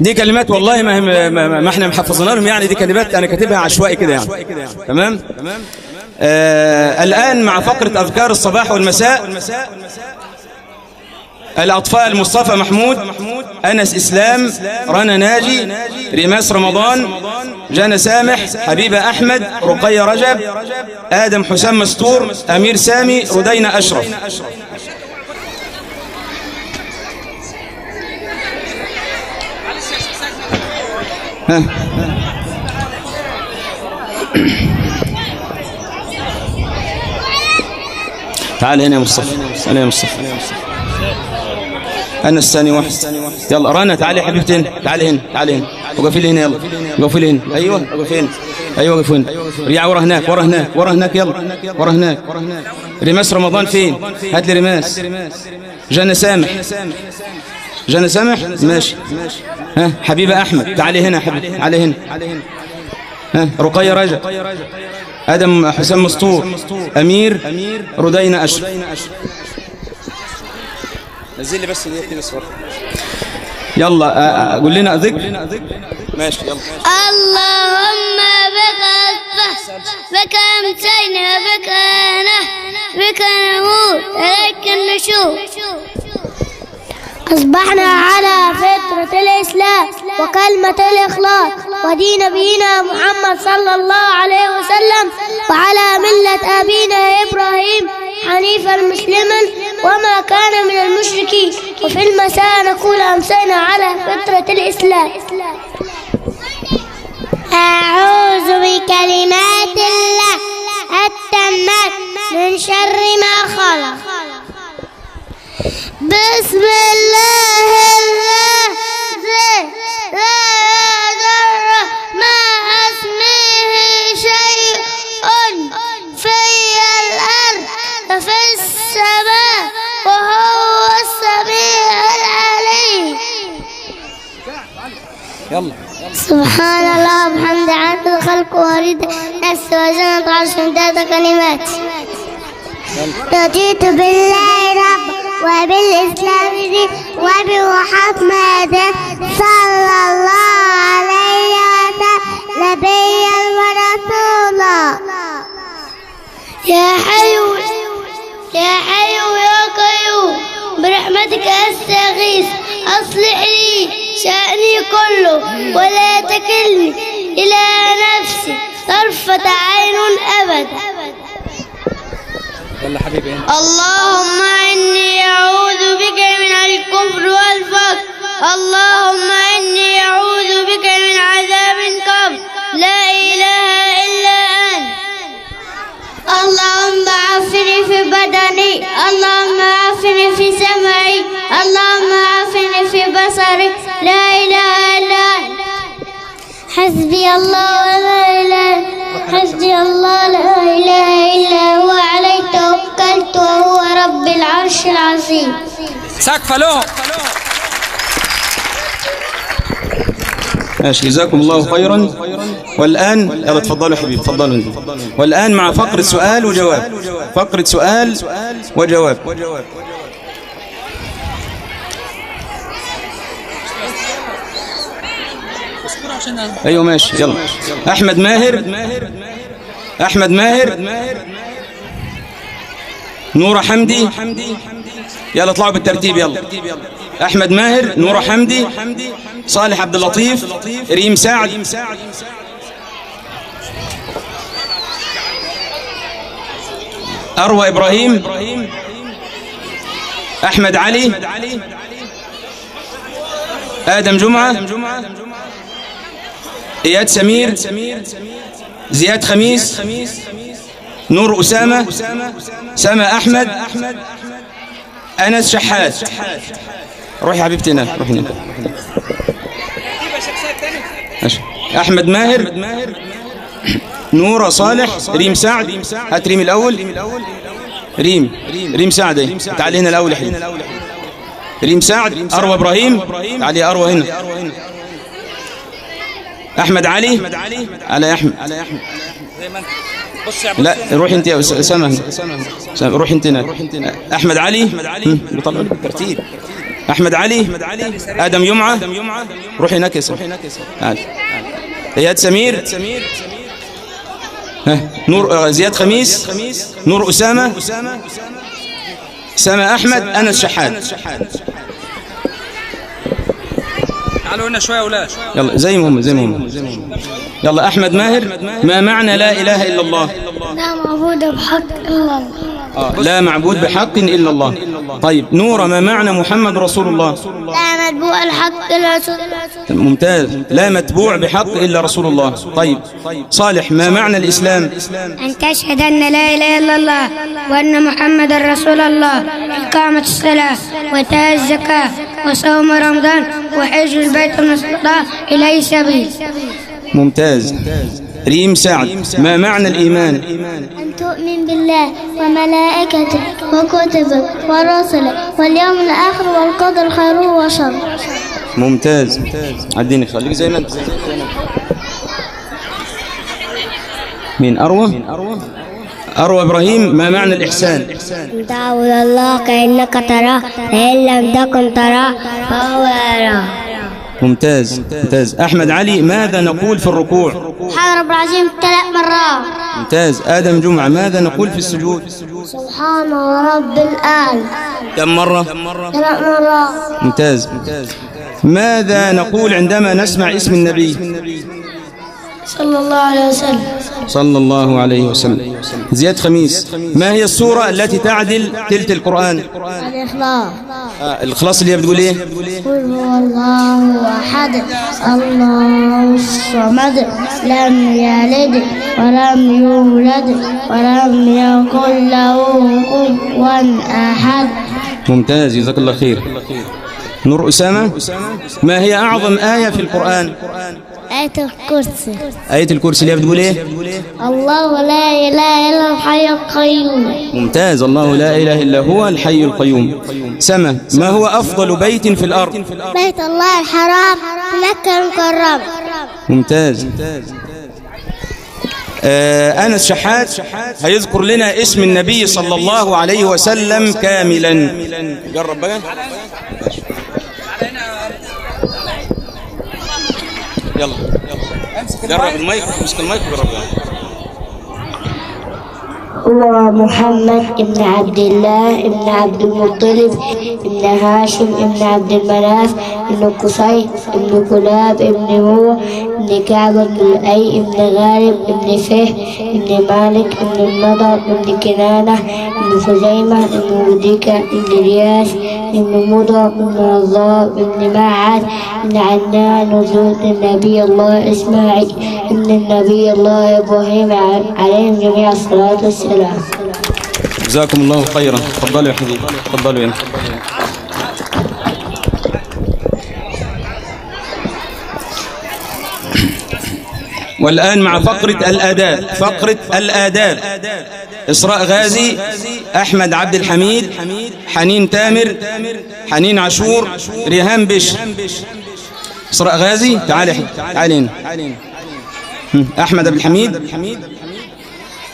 دي كلمات والله ما احنا محفظنا لهم، يعني دي كلمات انا كاتبها عشوائي كده يعني. تمام. الآن مع فقرة أذكار الصباح والمساء. الأطفال مصطفى محمود، أنس إسلام، رنا ناجي، ريماس رمضان، جانا سامح، حبيبة أحمد، رقية رجب، آدم حسام مستور، أمير سامي، ردينا أشرف. تعال هنا يا مصطفى. أنا الثاني واحد. يلا رنا تعالي يا حبيبتي. تعالي هنا. وقفي لي هنا يلا، وقفي لي هنا. ايوه وقفي هنا، ايوه وقفي هنا. ريعه ورا هناك، ورا هناك، ورا هناك، يلا ورا هناك. رماس رمضان فين؟ هات لي رماس. جنى سامح، جنى سامح ماشي. ها حبيبه احمد تعالي هنا حبيبي، تعالي هنا. ها رقيه رجب، ادم حسام مسطور، امير ردينا اشرف. نزل لي بس دي بس. يلا قول لنا ذكر. ماشي يلا. اللهم بك أصبح، بك أمسينا، بك بك نموت، إليك النشور. أصبحنا على فطرة الإسلام وكلمة الإخلاص ودين نبينا محمد صلى الله عليه وسلم، وعلى ملة أبينا إبراهيم حنيفا مسلما وما كان من المشركين. وفي المساء نقول أمسينا على فطرة الإسلام. أعوذ بكلمات الله التامات من شر ما خلق. بسم الله الذي لا يضر مع اسمه شيء في الأرض وفي السماء وهو السميع العليم. يلا. سبحان الله وبحمده عدد الخلق ورضا نفس وزنة عرش امداد كلمات. رضيت بالله رب وبالإسلام دين وبمحمد صلى الله عليه وسلم نبيا ورسولا. يا حي يا قيوم برحمتك أستغيث، أصلح لي شأني كله ولا تكلني إلى نفسي طرفة عين أبدا. يلا حبيبي. اللهم إني أعوذ بك من الكفر والفقر، اللهم إني أعوذ بك من عذاب قبر لا إله إلا أنت. اللهم عافني في بدني، اللهم عافني في سمعي، اللهم عافني في بصري، لا إله إلا أنت. حسبي الله لا إله، حسبي الله لا إله إلا هو، عليه توكلت وهو رب العرش العظيم. سقف له. ماشي جزاكم الله خيرا. والآن يلا تفضلوا حبيبي، تفضلوا. والآن مع فقرة سؤال وجواب، فقرة سؤال وجواب. ايوه ماشي يلا. احمد ماهر، احمد ماهر، نورة حمدي، يلا اطلعوا بالترتيب يلا. احمد ماهر، نورة حمدي، صالح عبد اللطيف، ريم سعد، أروى إبراهيم، أحمد علي، آدم جمعة، إياد سمير، زياد خميس، نور أسامة، سما أحمد، أنس شحات. روحي حبيبتي هنا، روحي هنا. أحمد ماهر، نورة صالح، ريم سعد. هات ريم الأول، ريم سعد، تعالي هنا الأول حين. ريم سعد، أروى إبراهيم، تعالي أروى هنا. أحمد علي، على أحمد، لا روحي انت يا اسامه، روحي انت هنا. احمد علي، بيطلعوا لي بالترتيب. احمد علي، ادم يمعه، روحي هناك يا اسامه. اياد سمير، نور زياد خميس، نور اسامه، سما احمد، انس شحات. تعالوا هنا شويه يا اولاد. يلا زي ما هم. يلا احمد ماهر، ما معنى لا اله الا الله؟ لا معبود بحق الا الله. لا معبود بحق إلا الله. طيب نورة، ما معنى محمد رسول الله؟ لا متبوع الحق إلا رسول الله. ممتاز، لا متبوع بحق إلا رسول الله. طيب صالح، ما معنى الإسلام؟ أن تشهد أن لا إله إلا الله وأن محمد رسول الله، إقامة الصلاة وإيتاء الزكاة وصوم رمضان وحج البيت من استطاع إليه سبيل. ممتاز. ريم سعد، ما معنى الإيمان؟ أن تؤمن بالله وملائكته وكتبه ورسله واليوم الآخر والقدر خيره وشره. ممتاز. عديني، خليك زي ما انت. مين أروى؟ أروى إبراهيم، ما معنى الإحسان؟ أن تعبد الله كأنك تراه فإن لم تكن تراه فهو يراه. ممتاز ممتاز. أحمد علي، ماذا نقول في الركوع؟ سبحان رب العظيم 3 مرات. ممتاز. آدم جمعة، ماذا نقول في السجود؟ سبحان رب الأعلى. كم مرة؟ 3 مرات. ممتاز. ماذا نقول عندما نسمع اسم النبي؟ صلى الله عليه وسلم. صلى الله عليه وسلم. زياد خميس، ما هي السورة التي تعدل تلت القرآن؟ الإخلاص. الإخلاص اللي هي بتقول إيه؟ قل هو الله أحد الله الصمد لم يلد ولم يولد ولم يكن له كفوا أحد. ممتاز، جزاك الله خير. نور أسامة، ما هي أعظم آية في القرآن؟ آية الكرسي. آية الكرسي اللي هي بتقول إيه؟ الله لا إله إلا الحي القيوم. ممتاز، الله لا إله إلا هو الحي القيوم. سما، ما هو أفضل بيت في الأرض؟ بيت الله الحرام مكة المكرمة. ممتاز. أنس شحات هيذكر لنا اسم النبي صلى الله عليه وسلم كاملا. جرب بقى. يلا جرب المايك، امسك المايك وجرب. هو محمد ابن عبد الله ابن عبد المطلب ابن هاشم ابن عبد المناف ابن قصي ابن كلاب ابن هو ابن كعب بن لؤي ابن غالب ابن فهر ابن مالك ابن النضر ابن كنانة ابن خزيمة ابن مديكة ابن رياس ابن مضر ابن رضاب ابن معد ابن عنان نزول النبي الله إسماعيل ابن النبي الله إبراهيم عليهم جميع الصلاة والسلام. جزاكم الله خيرا. تفضلوا يا حبيبي، تفضلوا يا. والآن مع فقرة الآداب. فقرة الآداب: إسراء غازي، أحمد عبد الحميد، حنين تامر، حنين عاشور، ريهام بشر. إسراء غازي، تعالي تعالي هنا. أحمد عبد الحميد،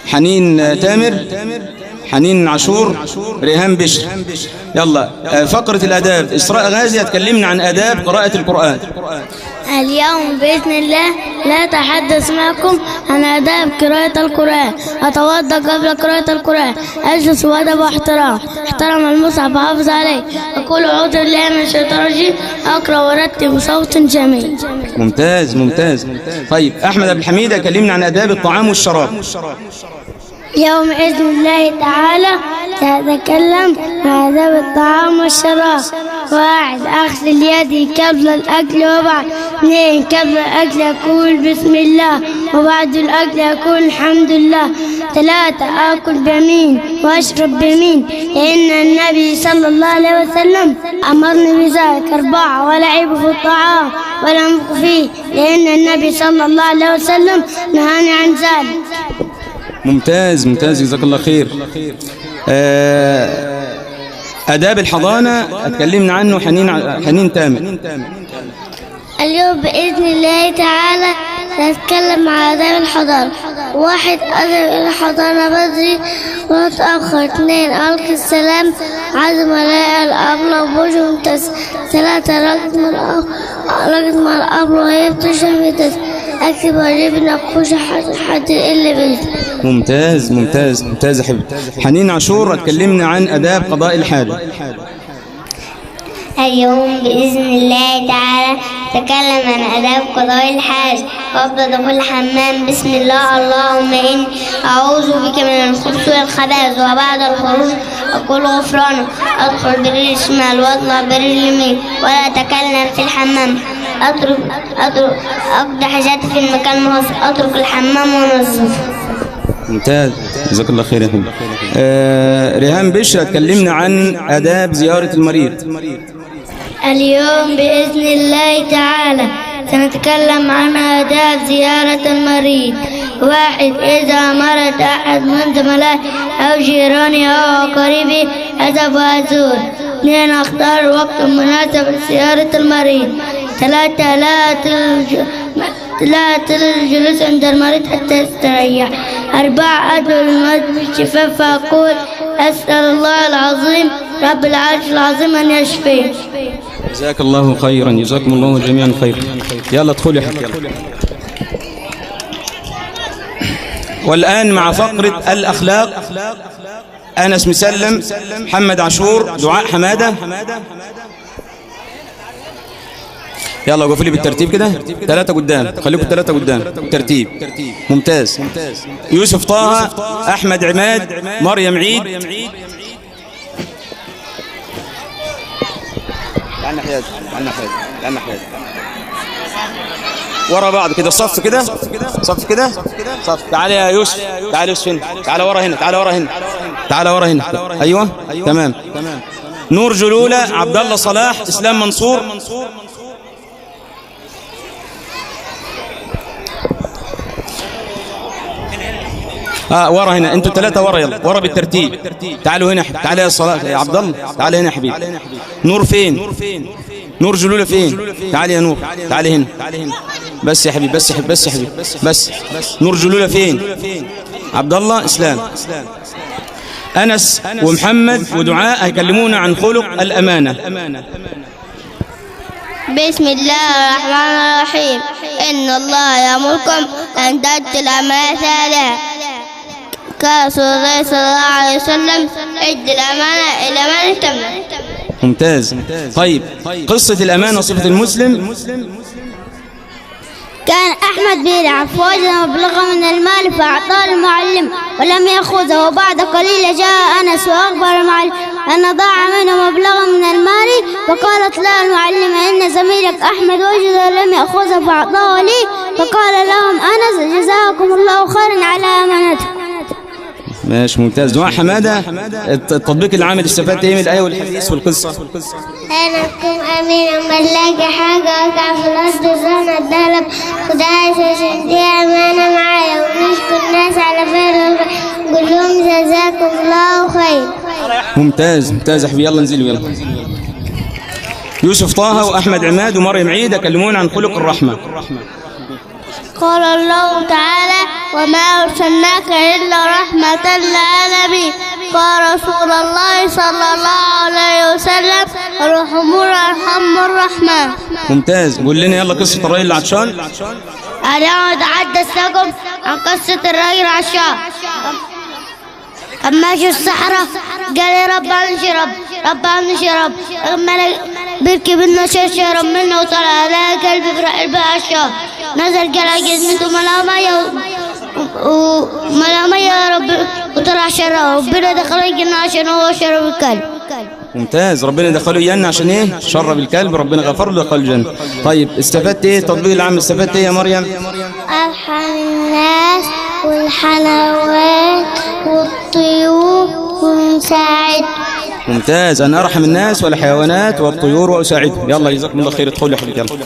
حنين تامر، حنين عاشور، ريهام بشر. يلا فقرة الآداب. إسراء غازي هتكلمنا عن آداب قراءة القرآن. اليوم بإذن الله لا أتحدث معكم عن آداب قراءة القرآن. أتوضأ قبل قراءة القرآن، أجلس بأدب واحترام، احترم المصحف وحافظ عليه، أقول أعوذ بالله من الشيطان الرجيم، أقرأ وأرتل بصوت جميل. ممتاز ممتاز. طيب أحمد عبد الحميد كلمنا عن آداب الطعام والشراب. يوم بإذن الله تعالى سأتكلم عن آداب الطعام والشراب. 1. أغسل يدي قبل الأكل وبعد. 2. قبل الأكل أقول بسم الله وبعد الأكل أقول الحمد لله. 3. آكل بيمين وأشرب بيمين لأن النبي صلى الله عليه وسلم أمرني بذلك. 4. ولا عيب في الطعام ولا نفخ فيه لأن النبي صلى الله عليه وسلم نهاني عن ذلك. ممتاز ممتاز، جزاك الله خير. آداب الحضانة اتكلمنا عنه حنين تامر. اليوم بإذن الله تعالى نتكلم عن آداب الحضانة. 1. أذهب إلى الحضانة بدري وأتأخر. 2. ألقي السلام عدم لا الأبلة بوجه ممتاز. 3. رقد مع الأبلة وهي بتشرب. أكتب وأجيب نقوش حد إلا بيت. ممتاز ممتاز ممتاز يا حبيبي. حنين عاشور اتكلمنا عن آداب قضاء الحاجة. اليوم بإذن الله تعالى تكلم عن آداب قضاء الحاج. وأبدأ دخول الحمام بسم الله اللهم إني أعوذ بك من الخبث والخبائث، وبعد الخروج أقول غفرانك. أدخل برجل الشمال وأطلع برجل اليمين ولا أتكلم في الحمام. أقضي حاجاتي في المكان المخصص. أترك الحمام وأنظف. ممتاز، جزاك الله خير يا حبيبي. ريهام بشرى تكلمنا عن آداب زيارة المريض. اليوم بإذن الله تعالى سنتكلم عن آداب زيارة المريض. 1. إذا مرض أحد من زملائه أو جيرانه أو قريبه أذهب وأزور. 2. أختار وقت مناسب لزيارة المريض. 3. لا الجلوس عند المريض حتى يستريح. 4. أدعو المريض بالشفاء فأقول أسأل الله العظيم رب العرش العظيم أن يشفيه. جزاك الله خيرا، جزاكم الله جميعا خيرا. يلا ادخلوا يا حبيبي. والآن مع فقرة الأخلاق. أنس مسلم، محمد عاشور، دعاء حمادة. يلا وقفوا لي بالترتيب كده، 3 قدام، خليكم 3 قدام ترتيب. ممتاز. يوسف طه، أحمد عماد، مريم عيد. تعالنا حياد، تعالنا حياد ورا بعض كده، صف كده، صف كده، صف. تعال يا يوسف، تعال يوسف هنا، تعال ورا هنا، تعال ورا هنا، تعال ورا هنا. ايوه تمام. نور جلولة، عبد الله صلاح، اسلام منصور. ورا هنا، انتوا 3 ورا. يلا ورا بالترتيب. تعالوا هنا، تعال يا صلاح يا عبد الله، تعال هنا يا حبيبي. نور فين؟ نور جلولة فين؟ تعال يا نور، تعال هنا. بس يا حبيبي، بس يا حبيبي، بس يا حبيبي، بس. نور جلولة فين؟ عبد الله، اسلام. أنس ومحمد ودعاء هيكلمونا عن خلق الأمانة. بسم الله الرحمن الرحيم. إن الله يأمركم أن تؤدوا الأمانة لها. قال رسول الله صلى الله عليه وسلم ادوا الأمانة إلى من ائتمنك. ممتاز. طيب قصة الأمانة صفة المسلم. كان أحمد بيلعب فوجد مبلغا من المال فأعطاه المعلم ولم يأخذه. وبعد قليل جاء أنس وأخبر المعلم أن ضاع منه مبلغا من المال. فقالت له المعلم إن زميلك أحمد وجد ولم يأخذه فأعطاه لي. فقال لهم أنس جزاكم الله خيرا على أمانته. ماشي، ممتاز. دعاء حمادة، التطبيق العملي استفدت ايه من الآية والحديث والقصة؟ أنا أكون أمين أما نلاقي حاجة أقع في الأرض زرنا الدهب خدها عشان دي أمانة معايا ونشكر الناس على فعل نقول لهم جزاكم الله خير. ممتاز ممتاز يا حبيبي. يلا انزلوا يلا. يوسف طه وأحمد عماد ومريم عيد يكلمون عن خلق الرحمة. قال الله تعالى وما أرسلناك إلا رحمة للعالمين. قال رسول الله صلى الله عليه وسلم ارحموا يرحم الرحمن. ممتاز. قول لنا يلا قصة الراجل العطشان. أنا أتحدث لكم عن قصة الراجل العطشان. أما في الصحراء قال يا رب نشرب، رب نشرب. أما بركب منه شرب منه وطلع على قلبي فرح الباشا. نزل قال جسمته ملا مية وملا مية يا رب وطلع شرب. ربنا دخل الجنة عشان هو شرب الكلب. ممتاز. ربنا دخله الجنة عشان ايه؟ شرب الكلب، ربنا غفر له دخل الجنة. طيب استفدت ايه؟ التطبيق العام استفدت ايه يا مريم؟ أرحم الناس والحلوات والطيور ونساعد. ممتاز. أنا أرحم الناس والحيوانات والطيور وأساعدهم. يلا جزاكم الله خير. ادخلوا يا حبيبي يلا.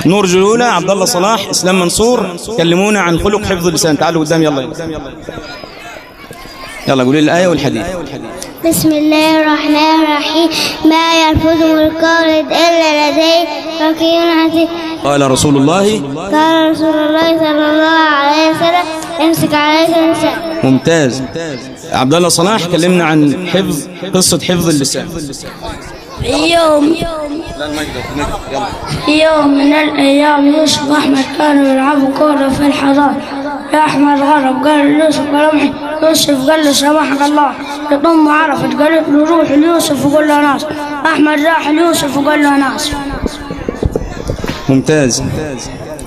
نور جلولة، عبد الله صلاح، اسلام منصور كلمونا عن خلق حفظ اللسان. تعالوا قدام يلا. يلا قولي الآية والحديث. بسم الله الرحمن الرحيم. ما يلفظ من قول إلا لديه رقيب عتيد. قال رسول الله صلى الله عليه وسلم امسك عليك اللسان. ممتاز. عبد الله صلاح كلمنا عن قصة حفظ اللسان. يوم من الأيام يوسف وأحمد كانوا يلعبوا كورة في الحضارة. يا أحمد غرب قال ليوسف قال يوسف قال له سامحك الله. يطم عرفت قالت له روح ليوسف وقول له ناس. أحمد راح ليوسف وقال له ناس. ممتاز.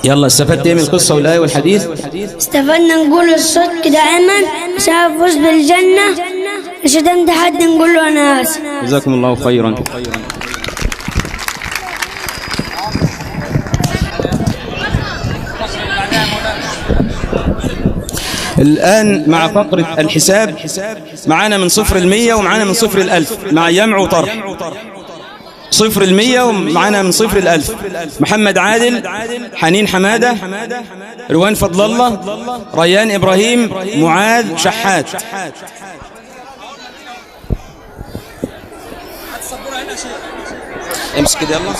يلا استفدت ايه من القصة والآية والحديث؟ استفدنا نقول الصدق دائما سبب فوز بالجنة، شتمت حد نقول له أنا آسف. جزاكم الله خيرا. الآن مع فقرة الحساب، معانا من 0 ل 100 ومعانا من 0 ل 1000 مع جمع وطرح. 0 ل 100 ومعانا من 0 ل 1000. محمد عادل، حنين حمادة، روان فضل الله، ريان إبراهيم، معاذ شحات. امسك كده يلا.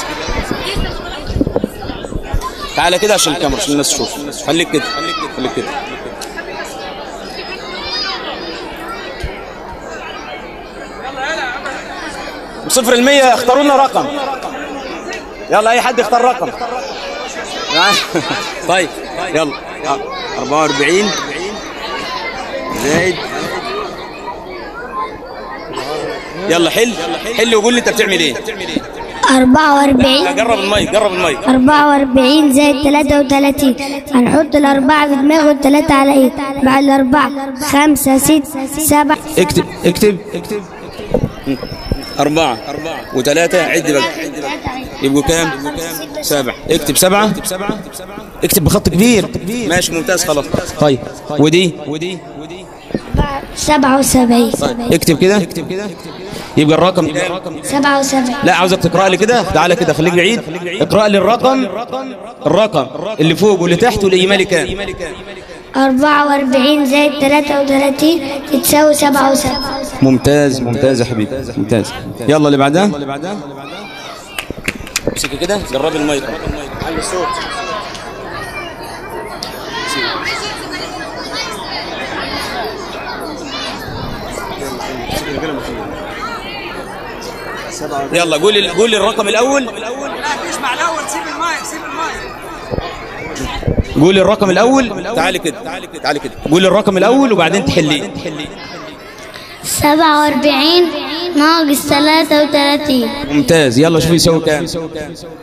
تعالى كده عشان الكاميرا عشان الناس تشوف. خليك كده خليك كده. من 0 ل 100 اختاروا لنا رقم. يلا اي حد يختار رقم. طيب يلا 44 زائد. يلا حل وقول لي انت بتعمل ايه. 44. قرب المايك 44 زائد 33. هنحط الأربعة في دماغه والثلاثة على إيه؟ بعد الأربعة 5 6 7. اكتب 4 و3 عد بقى يبقوا كام؟ 7. اكتب 7. اكتب بخط كبير. ماشي ممتاز خلاص. طيب ودي 77. طيب اكتب كده يبقى الرقم 77. لا عاوزك تقرأ لي كده. تعالى كده خليك بعيد. اقرأ لي الرقم اللي فوق واللي تحت واللي يمالي كام. 44 زائد 33 تساوي 77. ممتاز يا حبيبي ممتاز. يلا اللي بعدها. امسكي كده جربي المايك. علي الصوت. يلا قول الرقم الاول. اسمع الاول سيب المايك قول الرقم الاول. تعالي كده قول الرقم الاول وبعدين تحليه. 47 ناقص 33. ممتاز. يلا شوفي يساوي كام.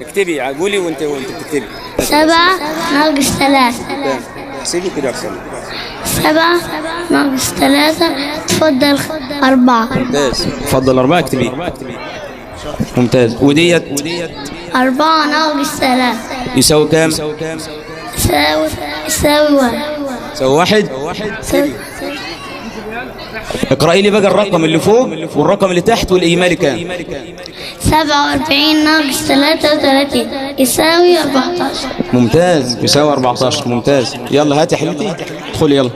اكتبي قولي وانت بتكتبي. 7 ناقص 3. سيبي كده احسن. 7 ناقص 3 تفضل 4. ممتاز. تفضل 4 اكتبي. ممتاز. وديت 4 ناقص 3 يساوي كام. يساوي 1. يساوي 1. اقرأي لي بقى الرقم اللي فوق والرقم اللي تحت والإيمالي كام. 47 ناقص 33 يساوي 14. ممتاز يساوي 14. ممتاز. يلا هاتي حبيبتي ادخلي يلا.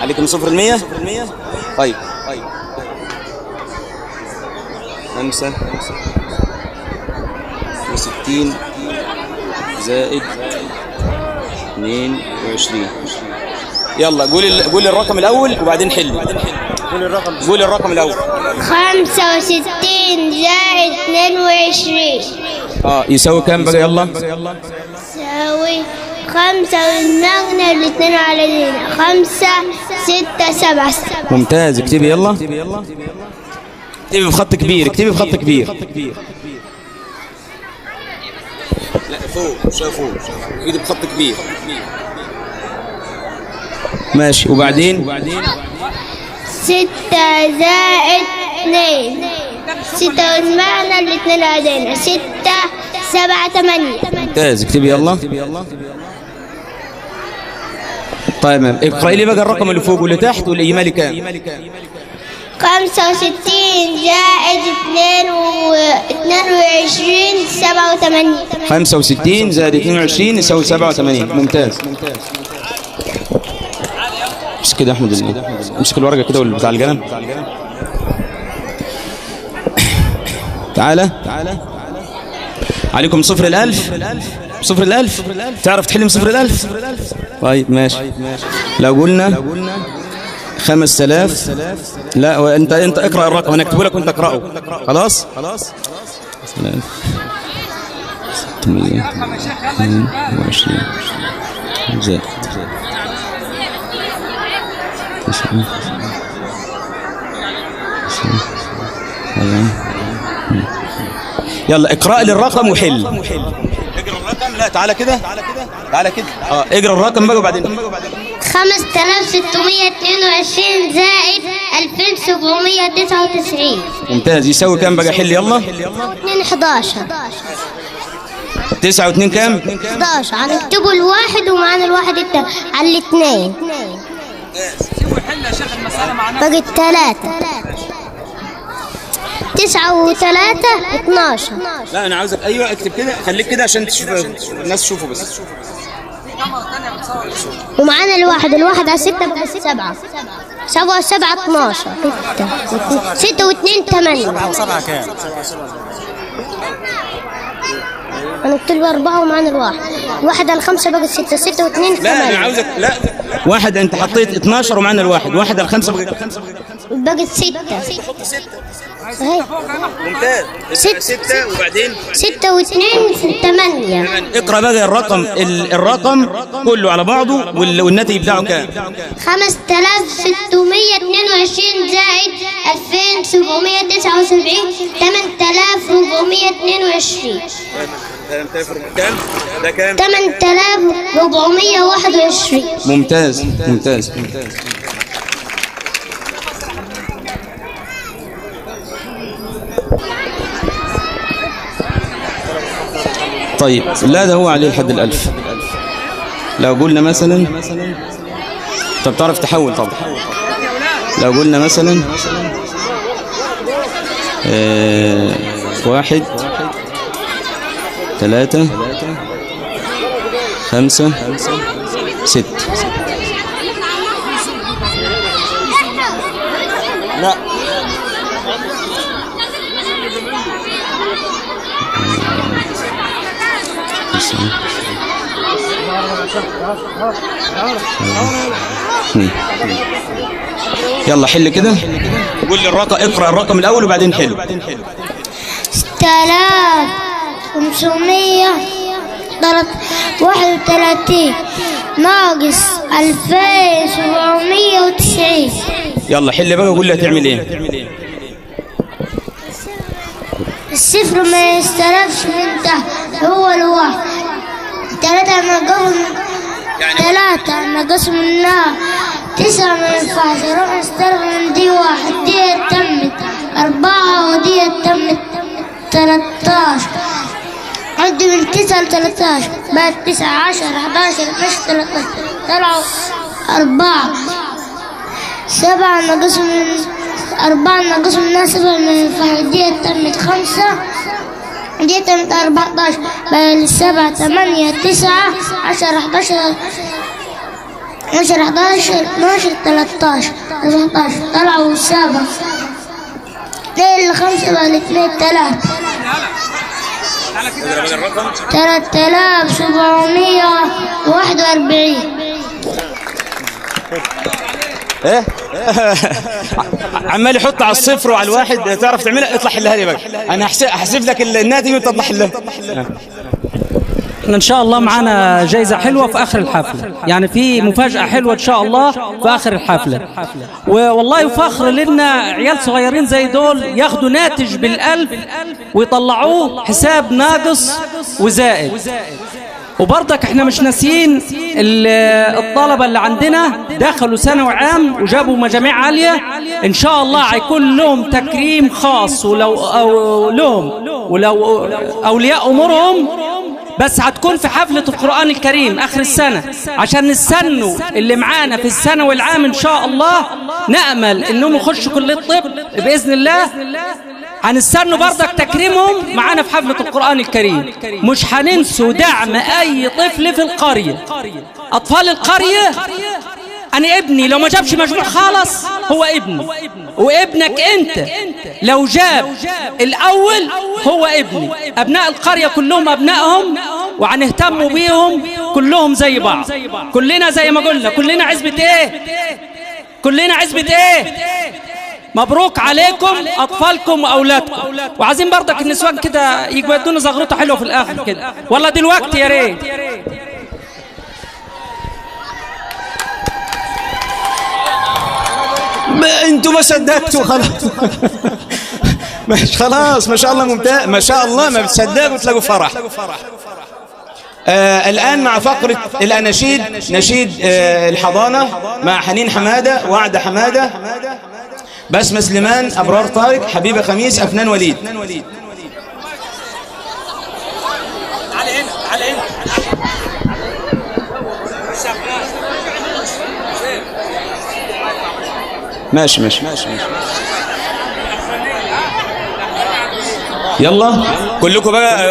عليكم 0 ل 100. طيب 5 و60 زائد 22. يلا قول الرقم الأول وبعدين حل. قول الرقم الأول. 65 زائد 22 يساوي كام بقى. يلا يساوي 5 ونقنا الاثنين على دينا 5 6 7. ممتاز. اكتبي يلا. اكتبي بخط كبير. لا فوق فوق ايدي بخط كبير. ماشي وبعدين 6 زائد 2 6 والمعنى الاثنين علينا 6 7 8. ممتاز. اكتبي يلا. طيب اقرأي لي بقى الرقم اللي فوق واللي تحت واللي يمالي كام. 65 زائد 22 87. 65 زائد 22 يساوي 87. ممتاز. امسك كده احمد امسك الورقه كده بتاع القلم. تعالى عليكم 0 ل 1000. 0 ل 1000 تعرف تحل من 0 ل 1000. طيب ماشي. لو قلنا 5000. لا انت اقرا الرقم انا اكتبه لك وانت اقراه. خلاص 622 زائد 9 يلا اقرأ لي الرقم وحل. اقرأ الرقم. لا تعالى كده، تعالى كده. اقرأ الرقم بقى وبعدين. 5622 زائد 2799. ممتاز. يساوي كام بقى؟ حل يلا. 2 11. 9 و2 كام؟ 11. هنكتبوا الواحد ومعانا الواحد على الاثنين. سيبوا الحل يا شيخ المسألة مع نفسه. بقت 3. 9 و3 12. لا انا عاوزك ايوه اكتب كده، خليك كده عشان تشوف الناس تشوفه بس. ومعانا الواحد على 6 بقى 7. 7 و7 12. 6 و2 8. 7 كام؟ هنكتب 4 ومعانا الواحد على 5 بقت 6. 6 و2 8. لا انا عاوزك، لا واحد انت حطيت 12 ومعانا الواحد. واحد على 5 بقت بقت 6. اهي ممتاز. 6 وبعدين 6 و2 8. اقرا بقى الرقم كله على بعضه والناتج بتاعه كام؟ 5622 زائد 2779 8422. كام؟ ده كام؟ 8421. ممتاز. طيب لا ده هو عليه لحد الألف. لو قلنا مثلا، طب تعرف تحول طبعا. لو قلنا مثلا 1 3 5 6. لا يلا حل كده. قول لي الرقم، اقرأ الرقم الأول وبعدين حل. 6531 ناقص 2790. يلا حل بقى وقول لي هتعمل ايه. الصفر ما يستلفش من تحت، هو الواحد. 3 نقص منها 9 ما ينفعش. روح استلف من دي 1. دي تمت 4 ودي تمت 13. عد من 9 ل 13 بقت 9 10 11 12 13. طلعوا 4. 7 نقص من 4 نقص منها 7 ما ينفعش. دي تمت 5 دي تمت 14 بقى 7 8 9 10 11 10 11 12 13 14. طلعوا 7. 2 ل 5 بقى 2 3. 3741. ايه عمال يحط على الصفر وعلى الواحد. تعرف تعملها؟ اطلع حلها لي بقى. انا هحسب لك الناتج وانت تطلع حلها. احنا ان شاء الله معانا جايزة حلوة في اخر الحفلة، يعني في مفاجأة حلوة ان شاء الله في اخر الحفلة. والله فخر لنا عيال صغيرين زي دول ياخدوا ناتج بالألف ويطلعوه حساب ناقص وزائد. وبرضك احنا مش ناسيين الطلبة اللي عندنا دخلوا ثانوي عام وجابوا مجاميع عالية. ان شاء الله هيكون لهم تكريم خاص، ولو اولياء امورهم بس هتكون في حفلة القرآن الكريم آخر السنة، عشان نستنوا اللي معانا في الثانوي العام إن شاء الله. نأمل إنهم يخشوا كلية الطب بإذن الله. هنستنوا برضك تكريمهم معانا في حفلة القرآن الكريم. مش هننسوا دعم أي طفل في القرية. أطفال القرية، أنا ابني لو ما جابش مجموع خالص هو ابني، وابنك أنت لو جاب الأول هو ابني. أبناء القرية كلهم أبنائهم، وهنهتموا بيهم كلهم زي بعض. كلنا زي ما قلنا كلنا عزبة إيه؟ كلنا عزبة إيه؟ مبروك عليكم أطفالكم وأولادكم. وعايزين برضك النسوان كده يجوا يدونا زغرطة حلوة في الآخر كده، والله دلوقتي يا ريت. انتوا ما صدقتوا خلاص. مش خلاص ما شاء الله ممتاز ما شاء الله، ما بتصدقوا تلاقوا فرح. الآن مع فقرة الأناشيد، نشيد الحضانة مع حنين حمادة، وعد حمادة، بسمة سليمان، أبرار طارق، حبيبة خميس، أفنان وليد. تعال هنا تعال هنا. ماشي ماشي يلا كلكم بقى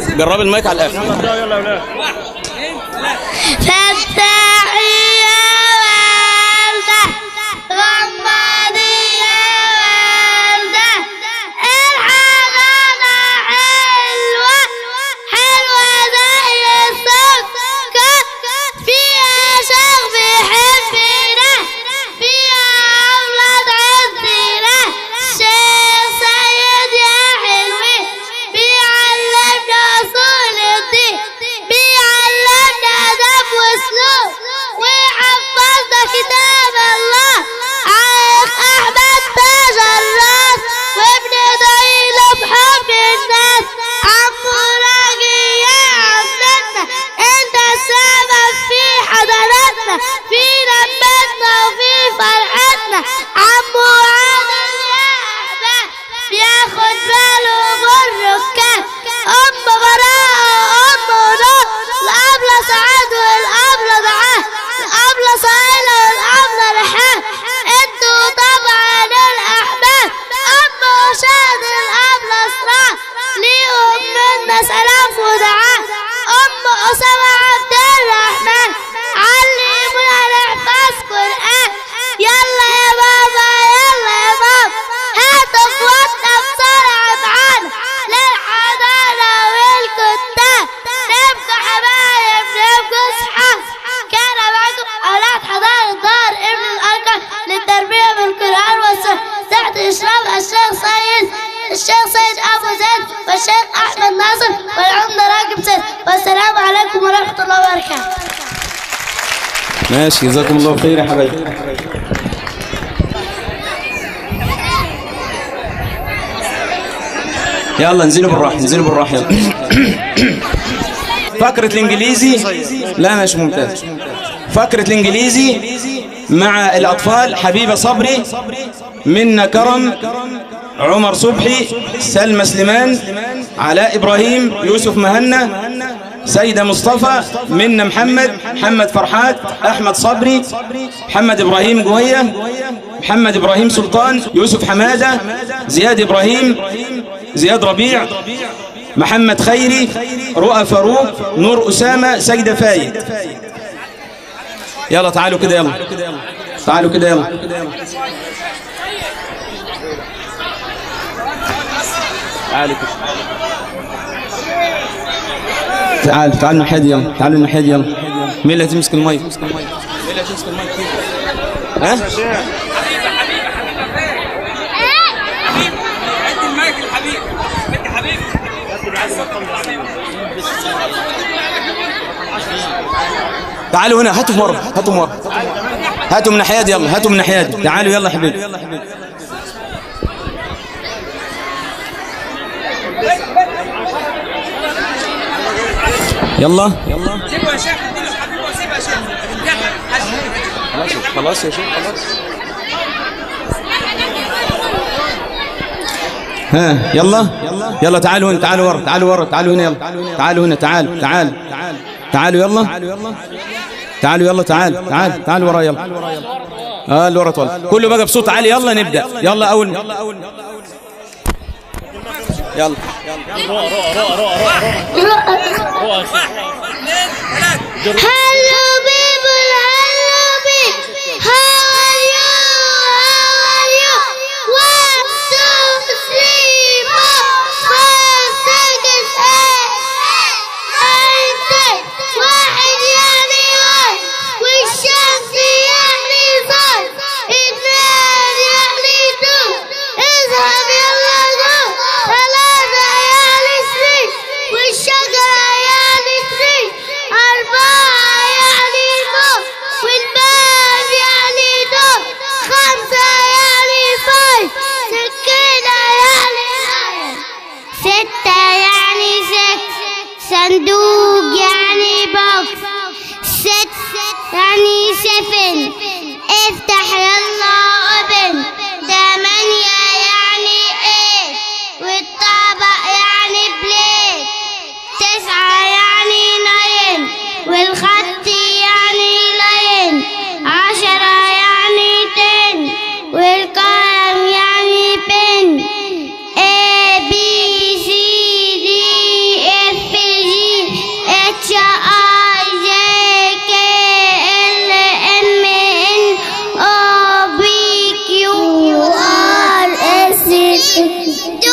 جرب المايك على الآخر. فالتحية والدة رمضانية والدة الحضانة حلوة حلوة زي السكر، فيها شيخ بيحبنا، فيها أولاد عزنا، الشيخ سيد يا حلوين بيعلمنا أصول الدين، بيعلمنا أدب وأسلوب، ويحفظنا كتاب الله. عايق أحمد تاج الراس، وبندعي له بحب الناس. عمو راجي يا عمتنا، أنت السبب في حضارتنا، في لمتنا وفي فرحتنا. عمو عادل يا أحباب بياخد باله بالركاب. أم براءة وأم نور، الأبلة سعاد والأبلة دعاء، الأبلة صهيلة والأبلة رحاب، انتوا طبعا الأحباب. أم وشاد الأبلة إسراء، ليهم منا سلام ودعاء. أم أسامة عبد الرحمن، علمونا نحفظ قرآن. يلا يا بابا يلا يا بابا، هاتوا اخواتنا بسرعة معانا للحضانة والكتاب. نبقى حبايب نبقى صحاب. كان معكم أولاد حضانة دار ابن الأرقم للتربية بالقرآن والسنة تحت إشراف الشيخ سيد أبو زيد والشيخ أحمد ناصر والعمدة راكب سيد. والسلام عليكم ورحمة الله وبركاته. ماشي جزاكم الله خير يا حبايبي. يلا انزلوا بالراحة انزلوا بالراحة يلا. فقرة الإنجليزي لا مش ممتاز. فقرة الإنجليزي مع الأطفال حبيبة صبري، منا كرم، عمر صبحي، سلمى سليمان، علاء إبراهيم، يوسف مهنا، سيدة مصطفى، منا محمد فرحات، أحمد صبري، محمد إبراهيم جوية، محمد إبراهيم سلطان، يوسف حمادة، زياد إبراهيم، زياد ربيع، محمد خيري، رؤى فاروق، نور أسامة، سيدة فايد. يلا تعالوا كده يلا تعالوا كده يلا. تعالوا كده تعالوا نحيد يلا تعالوا نحيد يلا. مين اللي هتمسك المايك؟ مين اللي هتمسك المايك؟ ها؟ تعالوا هنا، هاتوا مرة هاتوا من ناحية يلا، هاتوا من ناحية. تعالوا يلا حبيبي. يلا سيبوا يا شيخ، سيبوا يا شيخ. خلاص يا شيخ خلاص. ها يلا تعالوا هنا، تعالوا ورا، تعالوا هنا يلا، تعالوا هنا، تعالوا يلا، تعالوا يلا، تعالوا ورا يلا. لورا طول كله بقى بصوت عالي. يلا نبدأ يلا. أول يلا Hello people, hello people. How are you? 1, 2, 3, 4, 5, 6, 8, 9, 10. واحد يعني واحد، والشمس يعني صاد، 2 يعني 2. اذهب يلا جو. 3 يعني 3، والشجرة يعني 3. 4 دوج يعني بوكس. 6 يعني 7. افتح يلا open. 8 يعني 8 والطبق يعني بليت. 9 يعني 9 والخط يعني لاين. 10 يعني 10 والقلم يعني بن. A B C D F G H I J K L M N O P Q R S T U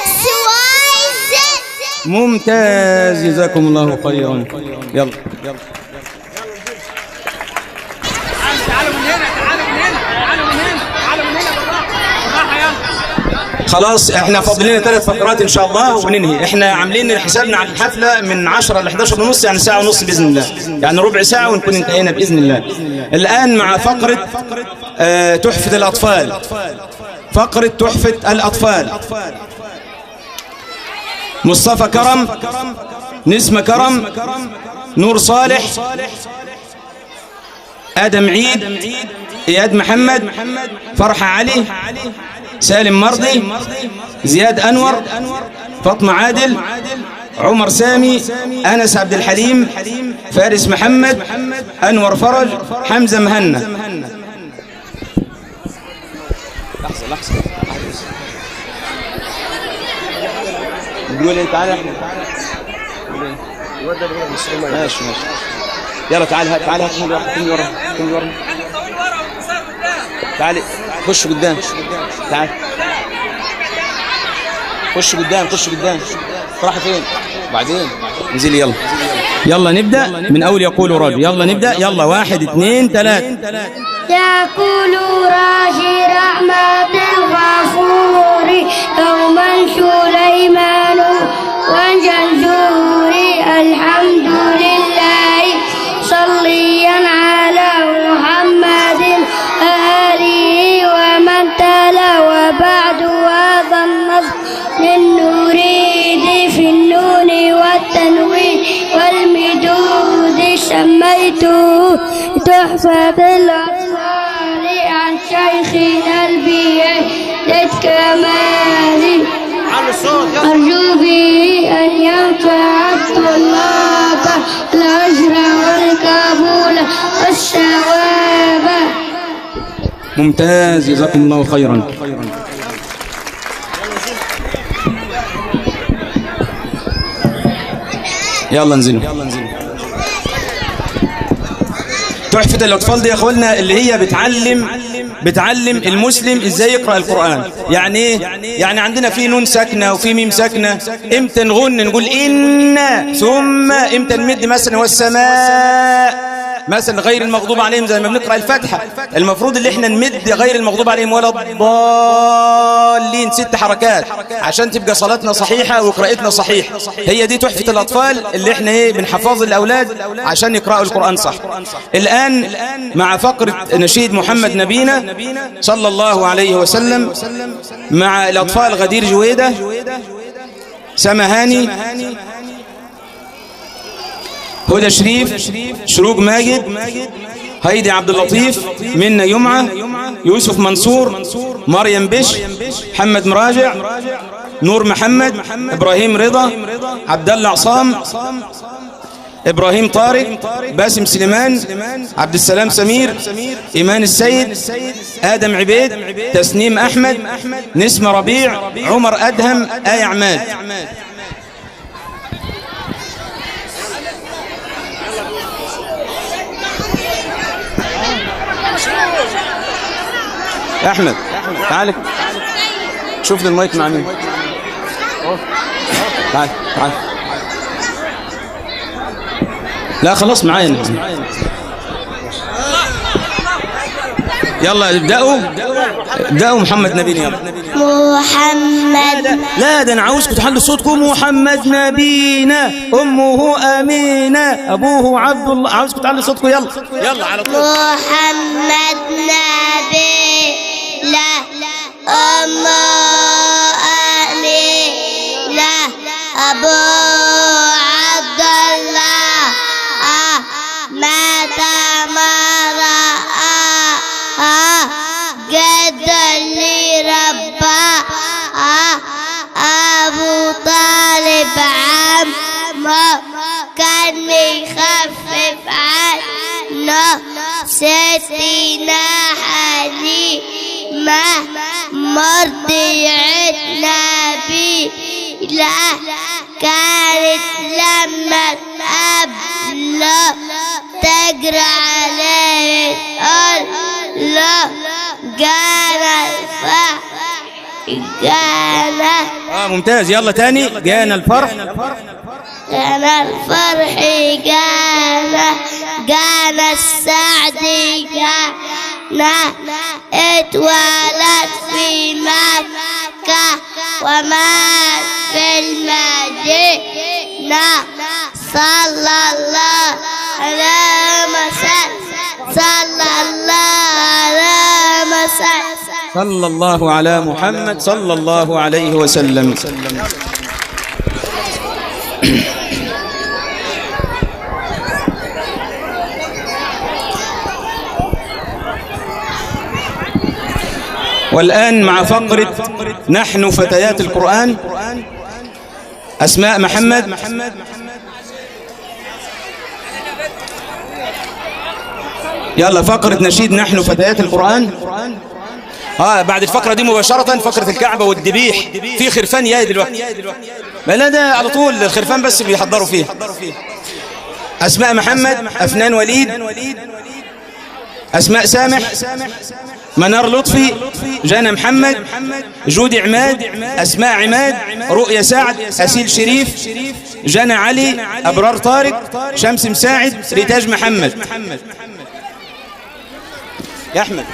X Y Z. ممتاز، جزاكم الله خيرا. يلا تعالوا من هنا، تعالوا من هنا، تعالوا من هنا، تعالوا من هنا، بالراحه يلا. خلاص، احنا فاضل لنا 3 فقرات ان شاء الله وننهي. احنا عاملين حسابنا على الحفله من 10 ل 11 ونص، يعني ساعه ونص باذن الله، يعني ربع ساعه ونكون انتهينا باذن الله. الان مع فقره تحفه الاطفال. فقره تحفه الاطفال. مصطفى كرم، نسمة كرم، نور صالح، آدم عيد، إياد محمد، فرحة علي، سالم مرضي، زياد أنور، فاطمة عادل، عمر سامي، أنس عبد الحليم، فارس محمد، أنور فرج، حمزة مهنا. لحظة بيقول انت تعالى احنا ماشي يلا تعال تعال هات من ورا من ورا تعال خش قدام تعال خش قدام راح فين بعدين نزل. يلا نبدأ من أول يقول راجي. يلا نبدأ. يلا 1 2 3. يقول راجي رحمة الغفور يوما سليمان وجنزوري الحمد لله صليا على محمد آله ومن تلا. وبعد هذا النصر للنريد في النون والتنوين والمدود سميته تحفة الأطفال عن شيخنا البيت كمالي أرجو به أن ينفع الطلاب الأجر والقبول والثواب. ممتاز، جزاكم الله خيرا. يلا انزلوا. تحفة الأطفال دي يا أخواننا اللي هي بتعلم المسلم إزاي يقرأ القرآن. يعني إيه؟ يعني عندنا في نون ساكنة وفي ميم ساكنة. إمتى نغن نقول إنا، ثم إمتى نمد مثلا والسماء مثلا غير المغضوب عليهم زي ما بنقرأ الفاتحة. المفروض اللي احنا نمد غير المغضوب عليهم ولا الضالين 6 حركات عشان تبقى صلاتنا صحيحة وقراءتنا صحيح. هي دي تحفة الأطفال اللي احنا بنحفظ الأولاد عشان يقرأوا القرآن صح. الآن مع فقرة نشيد محمد نبينا صلى الله عليه وسلم مع الأطفال غدير جويدة، سمهاني، هدى شريف، شروق ماجد، هيدي عبد اللطيف، منى يمعة، يوسف منصور، مريم بش، محمد مراجع، نور محمد، إبراهيم رضا، عبد الله عصام، إبراهيم طارق، باسم سليمان، عبد السلام سمير، إيمان السيد، آدم عبيد، تسنيم أحمد، نسمة ربيع، عمر أدهم، آية عماد. أحمد تعال شوف لي المايك مع مين. تعال لا خلاص معايا. يلا ابدأوا محمد نبينا. يلا محمد. لا ده انا عاوزكم تحلوا صوتكم. محمد نبينا، امه امينه، ابوه عبد الله. عاوزكم تعلوا صوتكم. يلا على طول. محمد نبي لا امه امينه، ابوه ستنا حليمة مرضعة نبيلة كانت لما تقابله تجري عليه الله جانا الفرح جانا ممتاز. يلا تاني. جانا الفرح. جانا الفرح جانا السعد جانا اتولد في مكة ومات في المدينة صلى الله على مسلم صلى الله على مسلم صلى الله على محمد صلى الله عليه وسلم. والآن مع فقرة نحن فتيات القرآن. أسماء محمد. يلا فقرة نشيد نحن فتيات القرآن. بعد الفقرة دي مباشرة فقرة الكعبة والذبيح. في خرفان جاي دلوقتي. لا ده على طول الخرفان بس بيحضروا فيه. أسماء محمد، أفنان وليد، أسماء سامح، منار لطفي، جانا محمد، جودي عماد، أسماء عماد، رؤيا سعد، أسيل شريف، جانا علي، أبرار طارق، شمس مساعد، ريتاج محمد. يا أحمد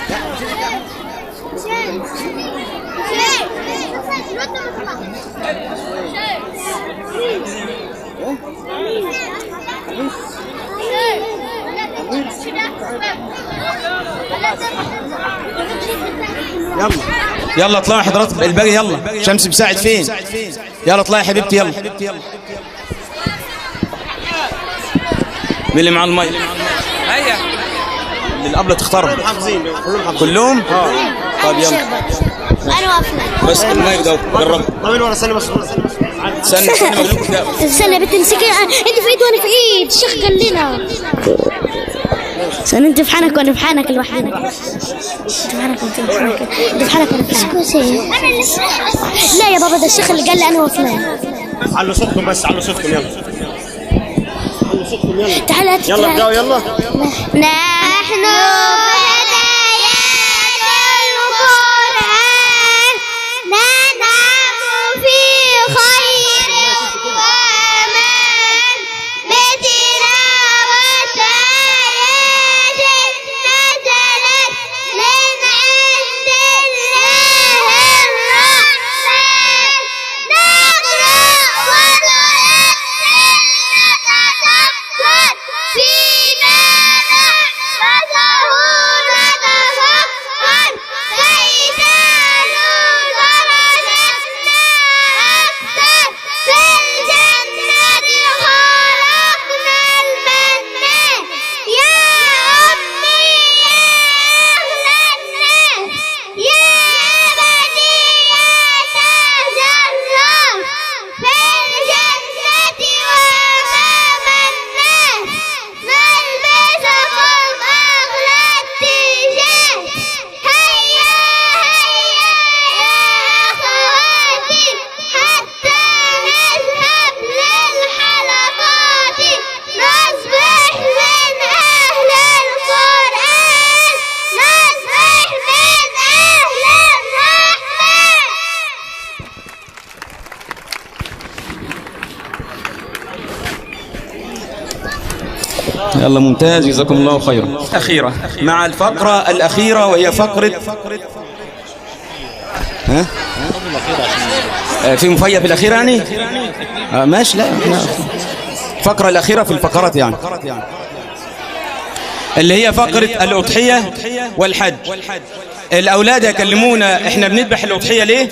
يلا اطلعي حضرتك الباقي. يلا شمس مساعد فين؟ يلا اطلعي يا حبيبتي. يلا مين اللي مع المايك؟ هيا اللي الأبلة تختارهم كلهم. طيب يلا أنا واقفة بس المايك ده جرب. طويل ورا سنة بس. استنى مغلوب ده. استنى بنت امسكي انت في ايد وانا في ايد. الشيخ قال لنا استنى انت في حالك وانا في حالك لوحدنا. انت في حالك وانت في حالك. انت في حالك وانا في حالك. لا يا بابا ده الشيخ اللي قال لي انا وفلان. علوا صوتكم بس. علوا صوتكم. يلا علوا صوتكم. يلا تعال يلا ابدأوا. يلا نحن يلا ممتاز جزاكم الله خيرا. أخيرة مع الفقرة الأخيرة وهي فقرة في مفيد في الأخيرة يعني ماشي. لا الفقرة الأخيرة في الفقرات يعني اللي هي فقرة الأضحية والحج. الأولاد يكلمونا إحنا بنذبح الأضحية ليه،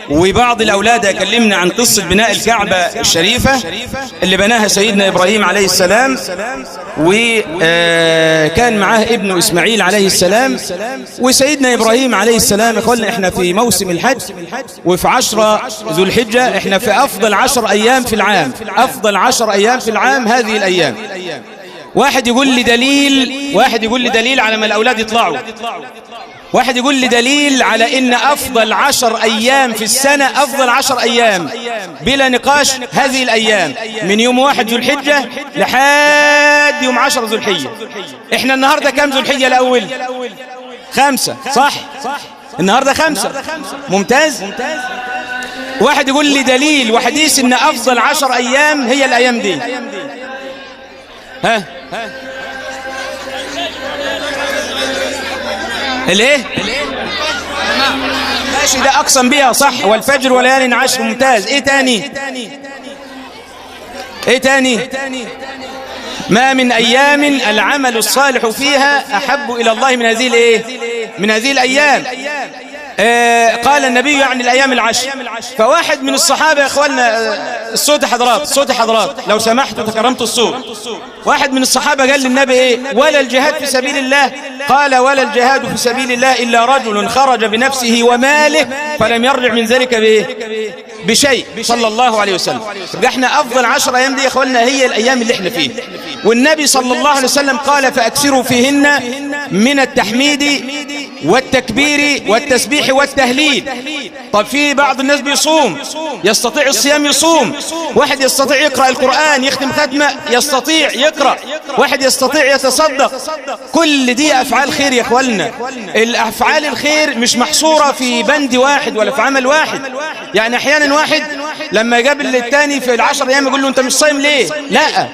وبعض الأولاد يكلمنا عن قصة بناء الكعبة الشريفة اللي بناها سيدنا إبراهيم عليه السلام، وكان معاه ابنه إسماعيل عليه السلام. وسيدنا إبراهيم عليه السلام يقولنا إحنا في موسم الحج وفي 10 ذو الحجة، إحنا في أفضل 10 أيام في العام، أفضل 10 أيام في العام هذه الأيام. واحد يقول لي دليل على ما الأولاد يطلعوا. واحد يقول لي دليل على إن أفضل 10 أيام في السنة، أفضل 10 أيام بلا نقاش هذه الأيام من يوم 1 ذو الحجة لحد يوم 10 ذو الحجة. إحنا النهاردة كم ذو الحجة الأول؟ 5 صح؟ النهاردة 5 ممتاز. واحد يقول لي دليل وحديث إن أفضل 10 أيام هي الأيام دي. ها الايه؟ ماشي، ده اقسم بيها صح، والفجر وليال عشر ممتاز. ايه تاني؟ ما من ايام العمل الصالح فيها احب الى الله من هذه الايه؟ من هذه الايام. قال النبي يعني الأيام العشر. فواحد من الصحابة يا إخواننا، الصوت حضرات لو سمحتوا تكرمتوا الصوت. واحد من الصحابة قال للنبي إيه؟ ولا الجهاد في سبيل الله؟ قال ولا الجهاد في سبيل الله إلا رجل خرج بنفسه وماله فلم يرجع من ذلك بشيء، صلى الله عليه وسلم. احنا أفضل 10 أيام دي يا إخواننا هي الأيام اللي احنا فيه، والنبي صلى الله عليه وسلم قال فأكثروا فيهن من التحميد والتكبير والتسبيح والتهليل. طب في بعض الناس بيصوم، يستطيع الصيام يصوم، واحد يستطيع يقرأ القرآن يختم ختمة يستطيع يقرأ، واحد يستطيع يتصدق. كل دي أفعال خير يا أخوالنا. الأفعال الخير مش محصورة في بند واحد ولا في عمل واحد. يعني أحيانا واحد لما يقابل التاني في 10 أيام يقول له أنت مش صايم ليه؟ لا،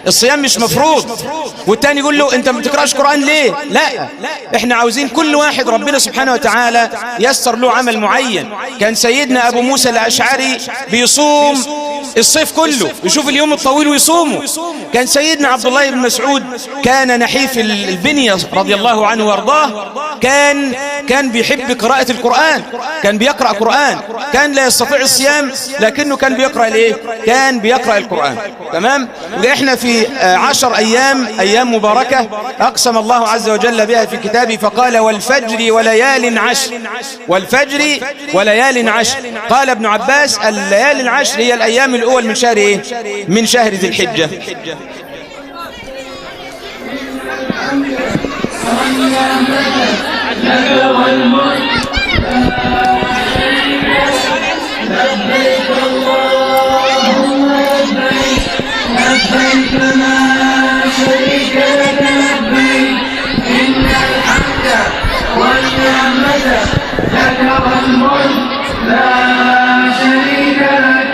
الصيام مش مفروض. والتاني يقول له أنت ما بتقرأش قرآن ليه؟ لا، احنا عاوزين كل واحد ربنا سبحانه وتعالى يسر له عمل معين. كان سيدنا أبو موسى الأشعري بيصوم الصيف كله، يشوف اليوم الطويل ويصومه. كان سيدنا عبد الله بن مسعود كان نحيف البنية رضي الله عنه وارضاه، كان بيحب قراءة القرآن، كان بيقرأ قرآن، كان لا يستطيع الصيام لكنه كان بيقرأ الايه؟ كان بيقرأ القرآن. تمام؟ احنا في 10 أيام مباركة أقسم الله عز وجل بها في كتابه فقال والفجر وليال عشر، والفجر وليال عشر. قال ابن عباس الليالي العشر هي الأيام الأول من شهر ايه؟ من شهر ذي الحجة. لبيك اللهم لبيك لبيك لا شريك لك لبيك إن الحمد والنعمة لك والملك لا شريك لك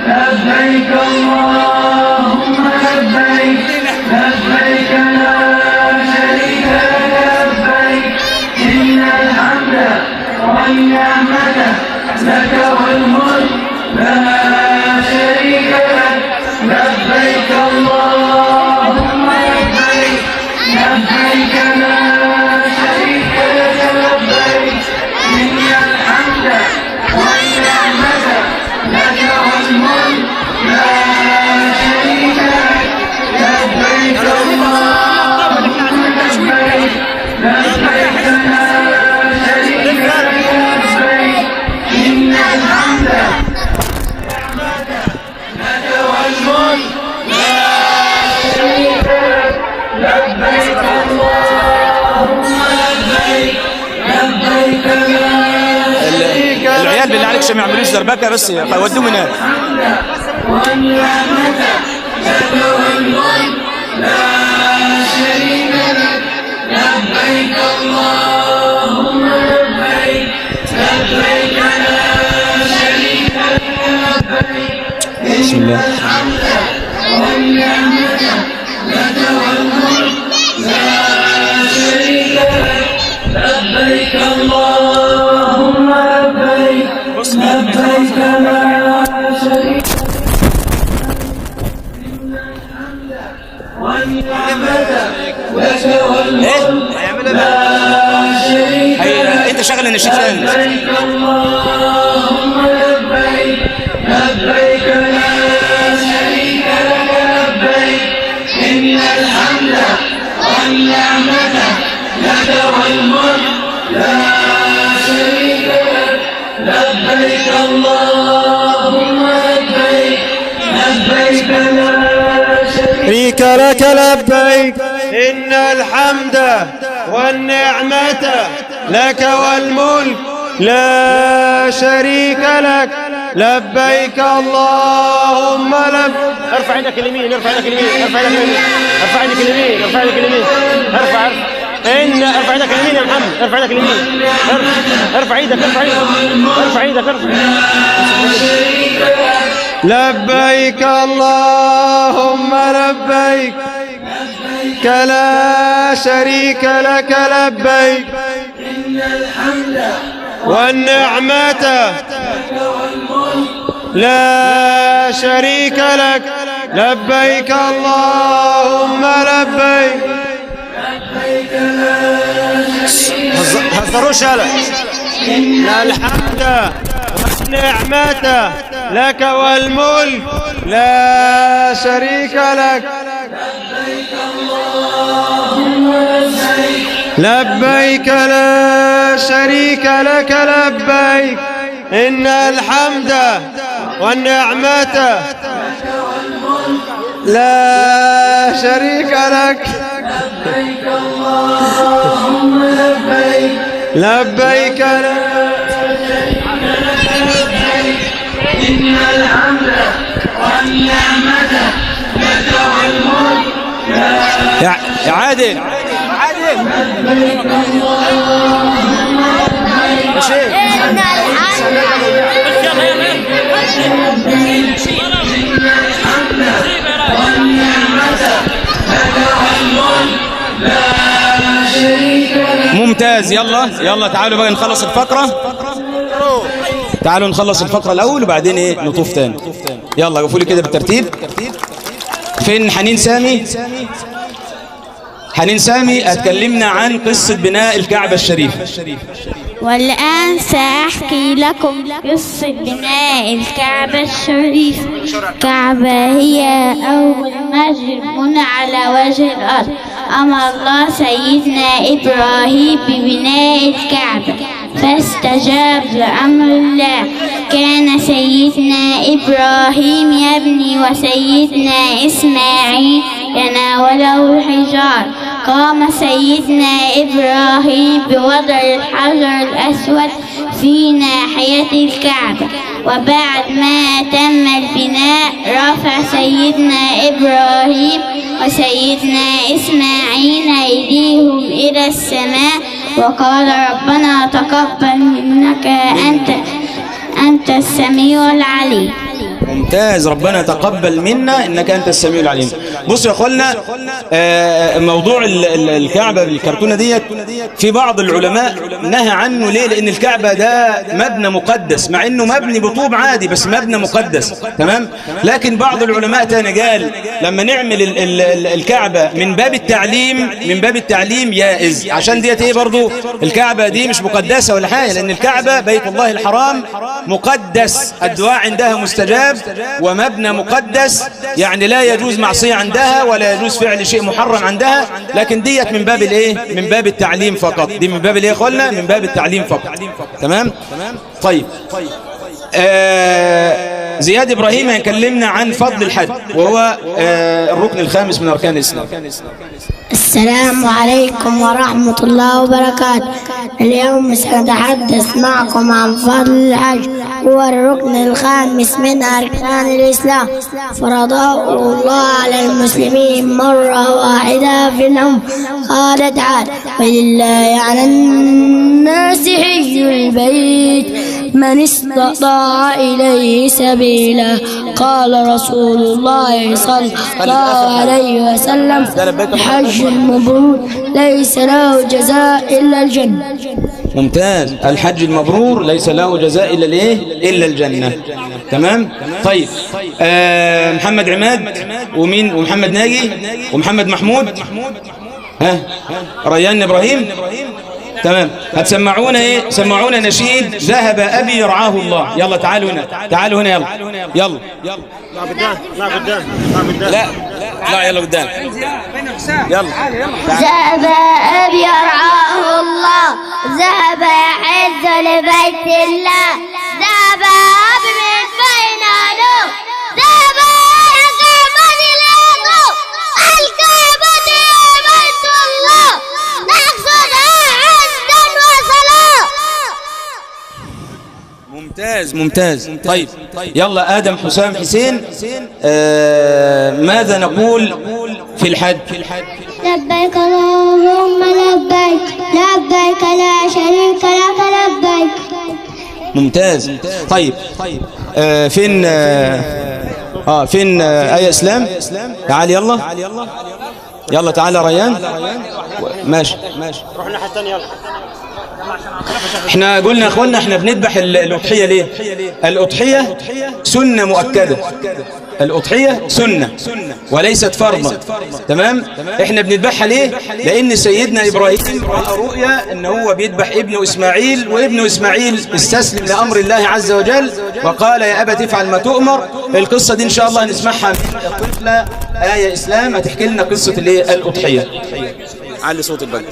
لبيك اللهم لبيك لبيك لا شريك لك لبيك إن الحمد والنعمة لك والملك لا شريك لك لبيك اللهم لبيك لبيك لا شريك لك لبيك إن الحمد لك والملك لا شريك لك لبيك اللهم لبيك لبيك لا شريك لك. العيال بالله عليك ما يعملوش دربكه بس ودوهم هناك. والنعمة لك والملك لا شريك لك لبيك اللهم لبيك لبيك لا شريك لك لبيك بسم الله. الحمد والنعمة لك والملك لا شريك لك لبيك اللهم لبيك لبيك لا شريك والنعمة لك والملك لا شريك لك انت شغل النشيد ثاني. لبيك اللهم لبيك لبيك لا شريك لك لبيك إن الحمد والنعمة لك والملك لا شريك لك لبيك اللهم لبيك لبيك لا شريك شريك لك لبيك إن الحمد والنعمة لك والملك لا شريك لك لبيك اللهم لبيك. ارفع يدك اليمين، ارفع يدك اليمين، ارفع يدك اليمين، ارفع يدك اليمين، ارفع يدك اليمين، ارفع ارفع يدك اليمين يا محمد، ارفع يدك اليمين، ارفع ايدك، ارفع ايدك، ارفع ايدك، ارفع. لبيك اللهم لبيك لا شريك لك لبيك إن الحمد والنعمة لا شريك لك لبيك اللهم لبيك. هزروش هلا. إن الحمد والنعمة لك والملك لا شريك لك لبيك لا شريك لك لبيك إن الحمد والنعمة لا شريك لك لبيك اللهم لبيك لبيك لا إن الحمد والنعمة لك والملك يا عادل إن ممتاز. يلا تعالوا بقى نخلص الفقرة. تعالوا نخلص الفقرة الأول وبعدين ايه نطوف تاني. يلا قفوا لي كده بالترتيب. فين حنين سامي؟ حنين سامي هتكلمنا عن قصة بناء الكعبة الشريفة. والآن سأحكي لكم قصة بناء الكعبة الشريفة. الكعبة هي أول مسجد بني على وجه الأرض. أمر الله سيدنا إبراهيم ببناء الكعبة فاستجاب لأمر الله. كان سيدنا إبراهيم يبني وسيدنا إسماعيل يناوله الحجار. قام سيدنا إبراهيم بوضع الحجر الأسود في ناحية الكعبة، وبعد ما تم البناء رفع سيدنا إبراهيم وسيدنا إسماعيل أيديهم إلى السماء وقال ربنا تقبل منك أنت السميع العليم. ممتاز. ربنا تقبل منا انك انت السميع العليم. بصوا يا اخوانا، موضوع الكعبه بالكرتونه ديت في بعض العلماء نهى عنه. ليه؟ لان الكعبه ده مبنى مقدس، مع انه مبني بطوب عادي بس مبنى مقدس. تمام. لكن بعض العلماء تاني قال لما نعمل الكعبه من باب التعليم يائز، عشان ديت ايه برضو الكعبه دي مش مقدسه ولا حاجه، لان الكعبه بيت الله الحرام مقدس، الدعاء عندها مستجاب ومبنى مقدس، يعني لا يجوز معصية عندها ولا يجوز فعل شيء محرم عندها. لكن ديت من باب الايه؟ من باب التعليم فقط. دي من باب الايه يا اخوانا؟ من باب التعليم فقط. تمام. طيب زياد إبراهيم هيكلمنا عن فضل الحج وهو الركن الخامس من أركان الإسلام. السلام عليكم ورحمة الله وبركاته. اليوم سأتحدث معكم عن فضل الحج، هو الركن الخامس من أركان الإسلام، فرضه الله على المسلمين مرة واحدة في العمر. قال تعالى: ولله على الناس حج البيت من استطاع إليه سبيلا. قال رسول الله صلى الله عليه وسلم: الحج المبرور ليس له جزاء إلا الجنة. ممتاز. الحج المبرور ليس له جزاء إلا الإيه؟ إلا الجنة. تمام. طيب محمد عماد ومين؟ ومحمد ناجي ومحمد محمود، ريان إبراهيم. تمام. هتسمعونا ايه؟ سمعونا نشيد ذهب ابي يرعاه الله. يلا تعالوا هنا، تعالوا هنا. يلا لا قدام، لا قدام، لا يلا قدام. يلا ذهب ابي يرعاه الله، ذهب يحج لبيت الله، ذهب ابي من بين نور، ذهب يقيم الياقوت، ممتاز. طيب يلا آدم حسام حسين، ماذا نقول في الحج؟ لبيك اللهم لبيك، لبيك لا شريك لك لبيك. ممتاز. طيب فين فين آية إسلام؟ تعال يلا تعال ريان. ماشي روح الناحية الثانية يلا. احنا قلنا يا اخوانا احنا بنذبح الأضحية ليه؟ الأضحية سنة مؤكدة، الأضحية سنة وليست فرضا. تمام؟ احنا بنذبحها ليه؟ لأن سيدنا إبراهيم رأى رؤيا ان هو بيذبح ابنه إسماعيل، وابنه إسماعيل استسلم لأمر الله عز وجل وقال يا أبت افعل ما تؤمر. القصة دي ان شاء الله هنسمعها من الطفلة آية إسلام، هتحكي لنا قصة الأضحية. علي صوت البلد.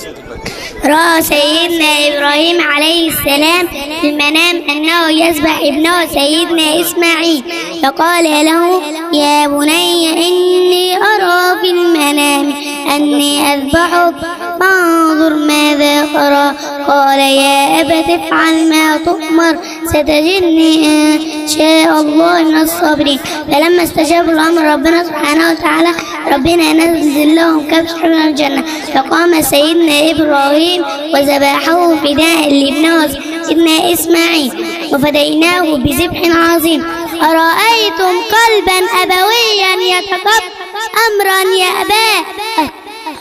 رأى سيدنا إبراهيم عليه السلام في المنام أنه يذبح ابنه سيدنا إسماعيل، فقال له يا بني إني أرى في المنام أني أذبحك فانظر ماذا ترى. قال يا أبت افعل ما تؤمر ستجدني إن شاء الله من الصابرين. فلما استجابوا الأمر ربنا سبحانه وتعالى ربنا نزل لهم كبش من الجنة، فقام سيدنا إبراهيم وذبحه فداء لابنه سيدنا إسماعيل وفديناه بذبح عظيم. أرأيتم قلبا أبويا يتقبل أمرا يأباه،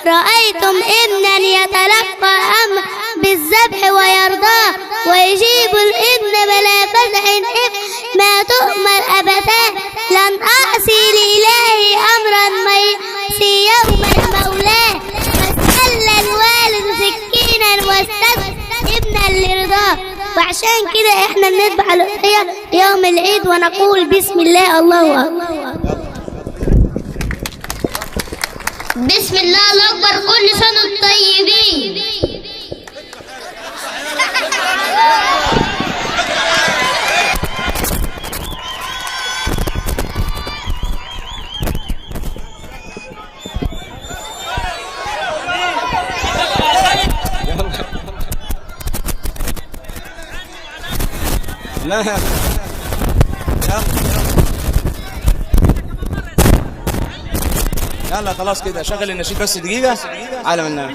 رأيتم ابنا يتلقى الأمر بالذبح ويرضاه، ويجيب الابن بلا فزع ما تؤمر أبتاه. لن أعصي لإلهي أمرا ميسي يوم مولاه، فاستل الوالد سكينا واستسقى ابنا لرضاه. وعشان كده احنا بنذبح الأضحية يوم العيد ونقول بسم الله الله أكبر. بسم الله الأكبر، كل سنة طيبين. يلا خلاص كده شغل النشيد بس دقيقة على منا.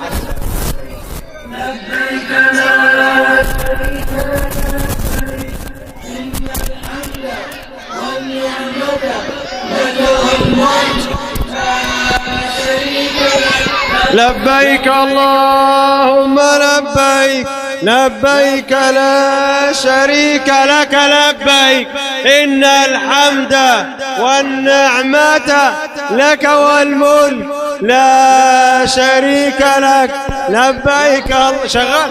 لبيك اللهم لبيك، لبيك لا شريك لك لبيك، إن الحمد والنعمة لك والملك لا شريك لك. لبيك شغال.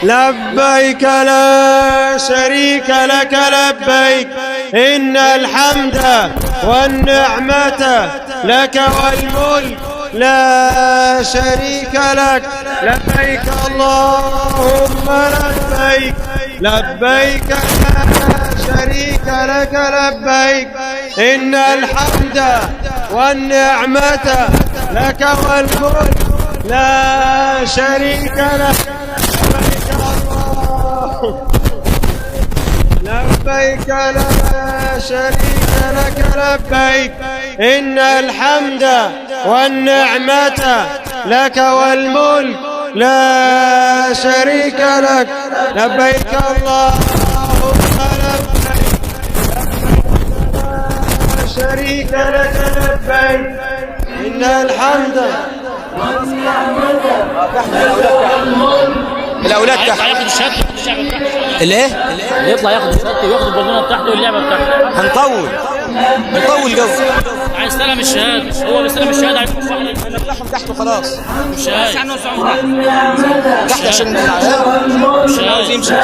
لبيك لا شريك لك لبيك، إن الحمد والنعمة لك والملك لا شريك لك. لبيك اللهم لبيك، لبيك لا شريك لك لبيك، إن الحمد والنعمة لك والملك لا شريك لك. لبيك لا شريك لك لبيك، إن الحمد والنعمة لك والملك لا شريك لك. لبيك اللهم لبيك، لا شريك لك لبيك، إن الحمد والنعمة لك والملك. الأولاد تحت هياخد الشهادة الايه؟ يطلع ياخد الشهادة وياخد البالونه بتاعته واللعبه بتاعته. هنطول جو. عايز يستلم الشهاده، هو بيستلم الشهاده عايز نفتحهم تحت وخلاص. مش عايز تحت عشان العيال مش عايز يمشي.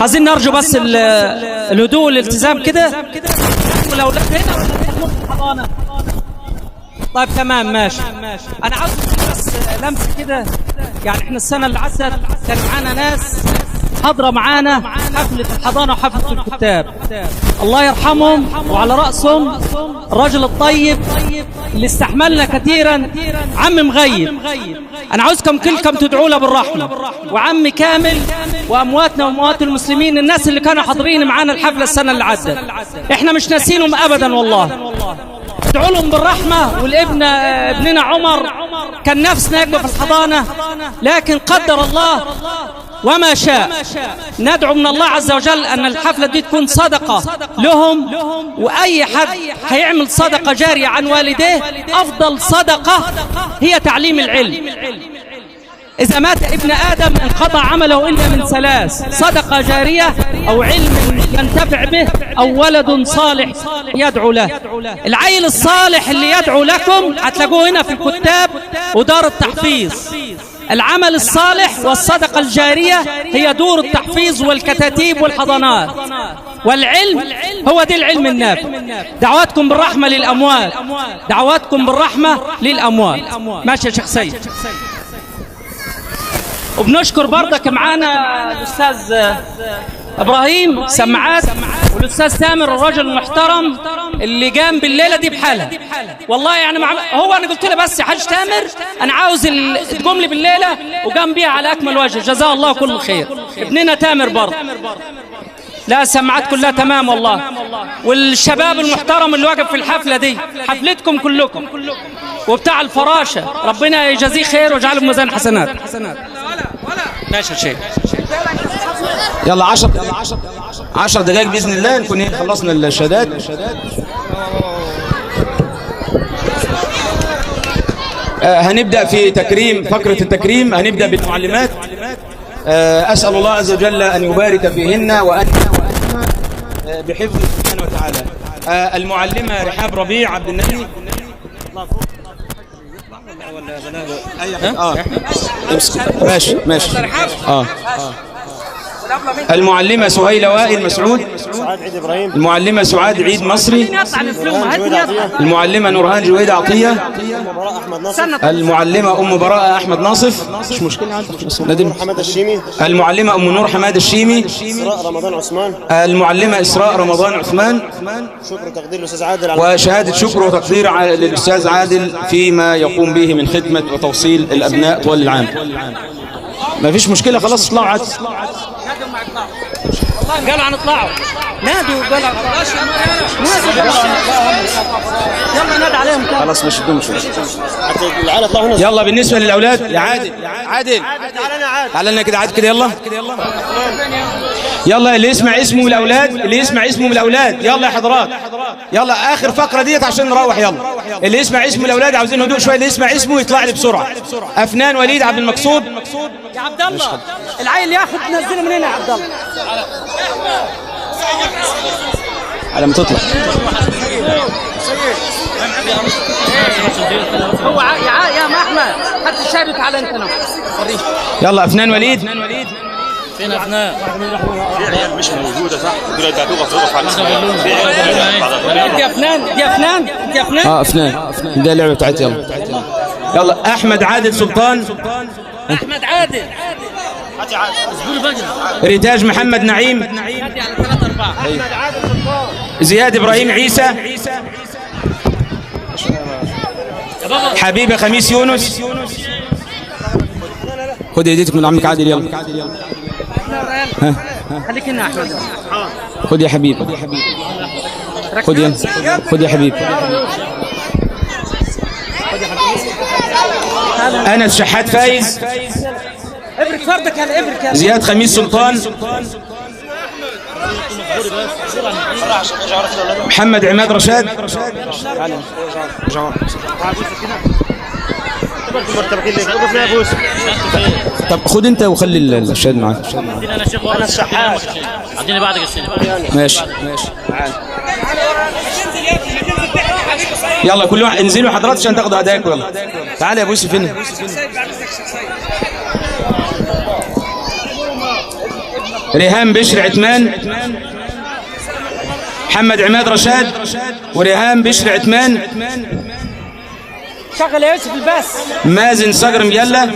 عايزين نرجو بس الهدوء والالتزام كده، والاولاد هنا والحضانه. طيب تمام ماشي. انا عاوز بس لمسه كده، يعني احنا السنه اللي عدت كان معانا ناس حاضرة معانا حفلة الحضانة وحفلة الكتاب، الله يرحمهم، وعلى رأسهم الرجل الطيب اللي استحملنا كثيرا عم مغيب. أنا عاوزكم كلكم تدعوا له بالرحمة، وعم كامل وأمواتنا وأموات المسلمين، الناس اللي كانوا حاضرين معانا الحفلة السنة اللي عدت، إحنا مش ناسينهم أبدا والله. ادعوا لهم بالرحمة. والابن ابننا عمر كان نفسنا يبقى في الحضانة، لكن قدر الله وما شاء. ندعو من الله عز وجل أن الحفلة دي تكون صدقة لهم، وأي حد هيعمل صدقة جارية عن والديه أفضل صدقة هي تعليم العلم. إذا مات ابن آدم انقطع عمله إلا من ثلاث: صدقة جارية، أو علم ينتفع به، أو ولد صالح يدعو له. العيل الصالح اللي يدعو لكم هتلاقوه هنا في الكتاب ودار التحفيظ. العمل الصالح والصدقة الجارية هي دور التحفيظ والكتاتيب والحضانات. والعلم هو دي العلم النافع. دعواتكم بالرحمة للأموات، دعواتكم بالرحمة للأموات. ماشي يا شيخ سيد. وبنشكر برضك معانا الأستاذ إبراهيم سماعات، والأستاذ تامر الرجل المحترم اللي قام بالليلة دي بحالها والله. يعني هو أنا قلت له بس يا حاج تامر أنا عاوز تقوم لي بالليلة، وقام بيها على أكمل وجه، جزاه الله كل خير. ابننا تامر برضه، لا السماعات كلها تمام والله. والشباب المحترم اللي واقف في الحفلة دي، حفلتكم كلكم، وبتاع الفراشة ربنا يجازيه خير ويجعله في ميزان حسنات. ماشي يا شيخ. يلا 10 دقائق بإذن الله نكون خلصنا الشهادات. هنبدأ في تكريم، فقرة التكريم هنبدأ بالمعلمات. أسأل الله عز وجل أن يبارك فيهن وأن بحفظه سبحانه وتعالى. المعلمة رحاب ربيع عبد النبي. ماشي. المعلمة سهيلة وائل مسعود. المعلمة سعاد عيد مصري. المعلمة نورهان جويد عطية. المعلمة أم براءة أحمد ناصف. مش مشكلة عندك. محمد الشيمي. المعلمة أم نور حماد الشيمي. إسراء رمضان عثمان. المعلمة إسراء رمضان عثمان. شكر وتقدير للأستاذ عادل. وشهادة شكر وتقدير للأستاذ عادل فيما يقوم به من خدمة وتوصيل الأبناء طوال العام. ما فيش مشكلة، خلاص اطلعوا عاد. قالوا هنطلعوا، نادوا قالوا يلا نادى عليهم. خلاص مش بدهم شوي. يلا بالنسبة للأولاد يا عادل تعال لنا كده كده. يلا اللي يسمع اسمه من الأولاد، يلا يا حضرات، يلا آخر فقرة ديت عشان نروح. يلا اللي يسمع اسمه الأولاد عاوزين هدوء شوية، اللي يسمع اسمه يطلع لي بسرعة. أفنان وليد عبد المقصود. يا عبد الله العيل ياخد نزله من هنا يا عبد الله على ما تطلع. هو يا احمد حتى الشاي تعالى انت. يلا أفنان وليد. فين أفنان؟ في عيال مش موجودة صح؟ دول توقف على دي أفنان. أفنان ده اللعبة بتاعتي. يلا أحمد عادل سلطان. أحمد عادل. ريتاج محمد نعيم. زياد إبراهيم عيسى. حبيبة خميس يونس. خد يديتك من عمك عادل. يلا خليك هنا أحمد. خد يا حبيب. خد يا حبيب. أنس شحات فايز. ابرك فردك يا ابرك. زياد خميس سلطان. محمد عماد رشاد. طب خد انت وخلي الشهاد معاك. انا الشحات. اديني بعدك الشيء. ماشي. يلا كل واحد انزلوا حضرات عشان تاخدوا هداياكم. يلا تعال يا ابو يوسف هنا. ريهام بشر عثمان. محمد عماد رشاد وريهام بشر عثمان. شغل يا يوسف الباس. مازن صقر مجلة.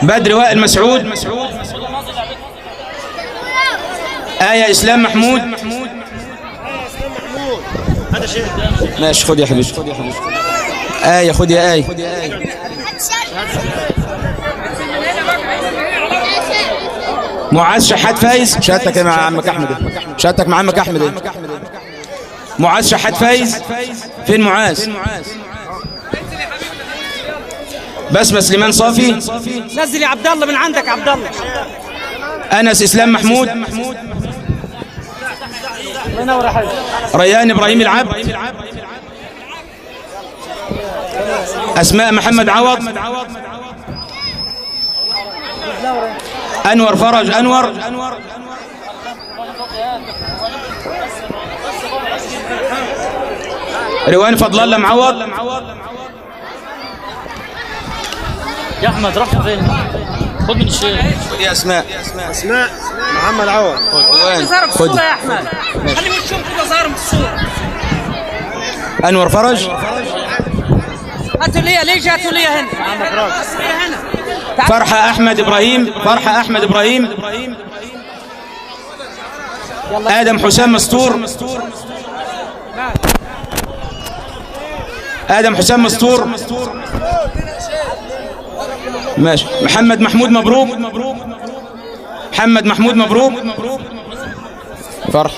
بدر وائل مسعود. آية إسلام محمود. ماشي خد يا حبيبي. آية خد يا آية. معاذ شحات فايز. شهادتك يا عمك أحمد. شهادتك مع عمك أحمد. معاذ شحات فايز. فين معاذ؟ بسمة سليمان صافي. نزل يا عبد الله من عندك عبد الله. أنس إسلام محمود. ريان إبراهيم العبد. أسماء محمد عوض. أنور فرج أنور. روان فضل الله معوض. يا احمد رحت فين؟ خد من الشيخ. خد يا أسماء. اسماء محمد عوض. خد يا احمد خلي من الشوم كده ظاهر من الصوره. أنور فرج. هاتوا لي ليش هاتوا لي هنا. فرحة أحمد إبراهيم. فرحة أحمد إبراهيم. آدم حسام مستور. آدم حسام مستور. ماشي. محمد محمود مبروك. محمد محمود مبروك. فرح.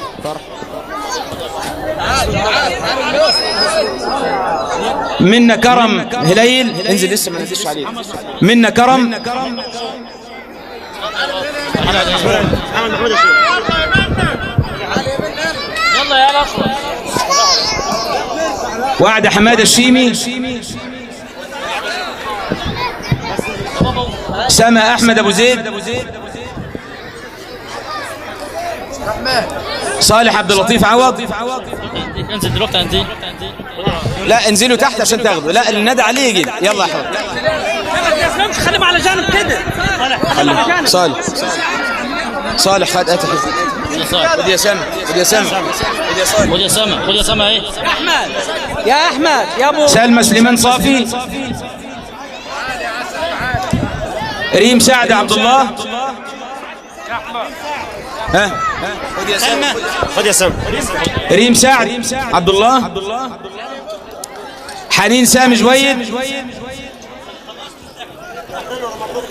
منا كرم هليل. انزل لسه ما نزلش عليه. منا كرم. يلا يا الاخوه. وعد حماده الشيمي. سما احمد ابو زيد. صالح عبد اللطيف عوض. انزل دلوقتي عندي. لا انزلوا تحت عشان تاخدوا. لا اللي نادى عليه يجي. يلا يا حبيبي. خليهم على جانب كده. صالح. صالح خد اتحف. خد يا سما. خد يا سما. خد يا صالح. خد يا سما. خد يا سما ايه؟ احمد يا احمد يا ابو سلمى سليمان صافي. ريم سعد عبد الله. ها خد يا سما. خد يا سام. ريم سعد عبد الله. حنين سامي جويد.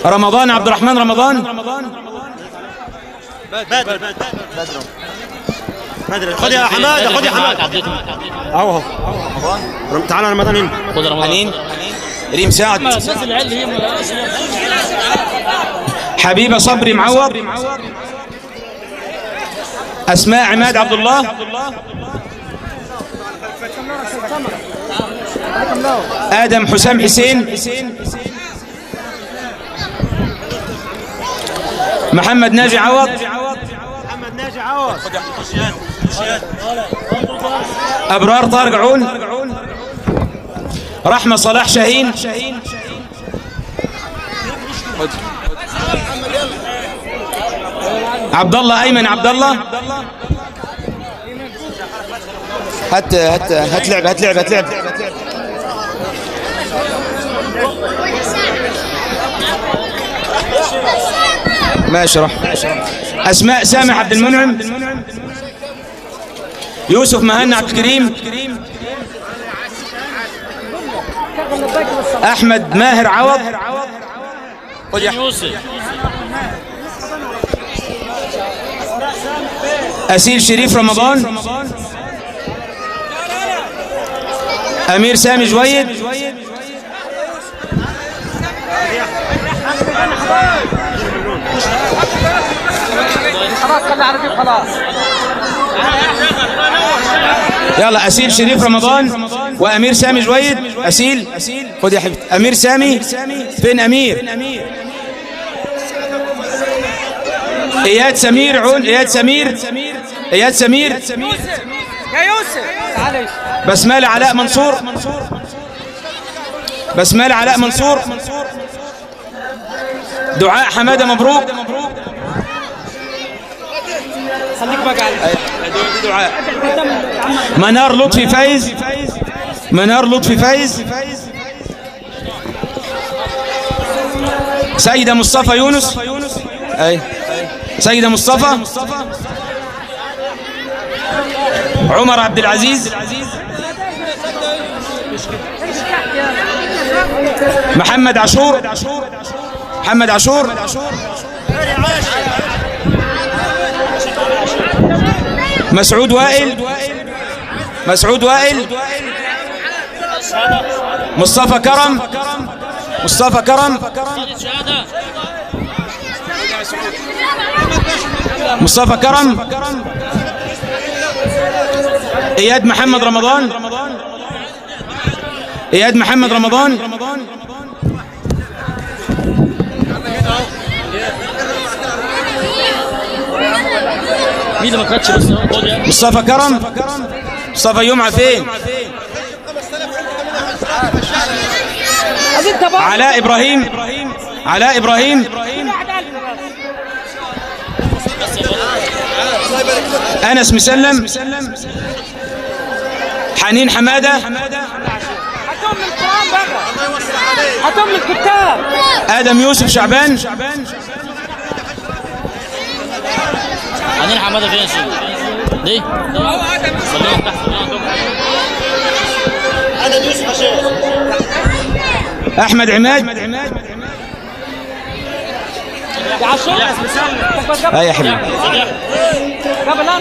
رمضان عبد الرحمن رمضان. بدر. خد يا حماده. خد يا حماده. اهو تعال رمضان هنا. خد رمضان. حنين. ريم سعد. بس العيال هي حبيبه صبري معوض. اسماء عماد عبد الله. ادم حسام حسين. محمد ناجي عوض. محمد ناجي عوض. ابرار طارق عون. رحمه صلاح شاهين. عبد الله ايمن عبد الله. هات لعب. هات لعب. هات لعب. ماشي راح. اسماء سامح عبد المنعم. يوسف مهنا عبد الكريم. احمد ماهر عوض. خد يا يوسف. أسيل شريف رمضان. أمير سامي جويد. خلاص خلي عربي خلاص. يلا أسيل شريف رمضان وأمير سامي جويد. أسيل خد يا حبيبي. أمير سامي. فين أمير؟ إياد سمير عون. إياد سمير. إياد سمير. يا يوسف تعال. بسمالة علاء منصور. بسمالة علاء منصور. دعاء حمادة مبروك. خليك بقى على دعاء. منار لطفي فايز. منار لطفي فايز. سيدة مصطفى يونس. أي سيدة مصطفى. عمر عبد العزيز. محمد عاشور. محمد عاشور. مسعود وائل. مسعود وائل. مصطفى كرم. مصطفى كرم. مصطفى كرم. إياد محمد رمضان. إياد محمد رمضان. مين ما كانتش بس مصطفى كرم. مصطفى يومع فين؟ علاء إبراهيم. علاء إبراهيم. أنس مسلم. حنين حمادة. هاتهم الكتاب. آدم يوسف شعبان. حنين حماده فين يا شيخ؟ دي خلينا تحت. آدم يوسف يا شيخ. أحمد عماد. يا حبيبي.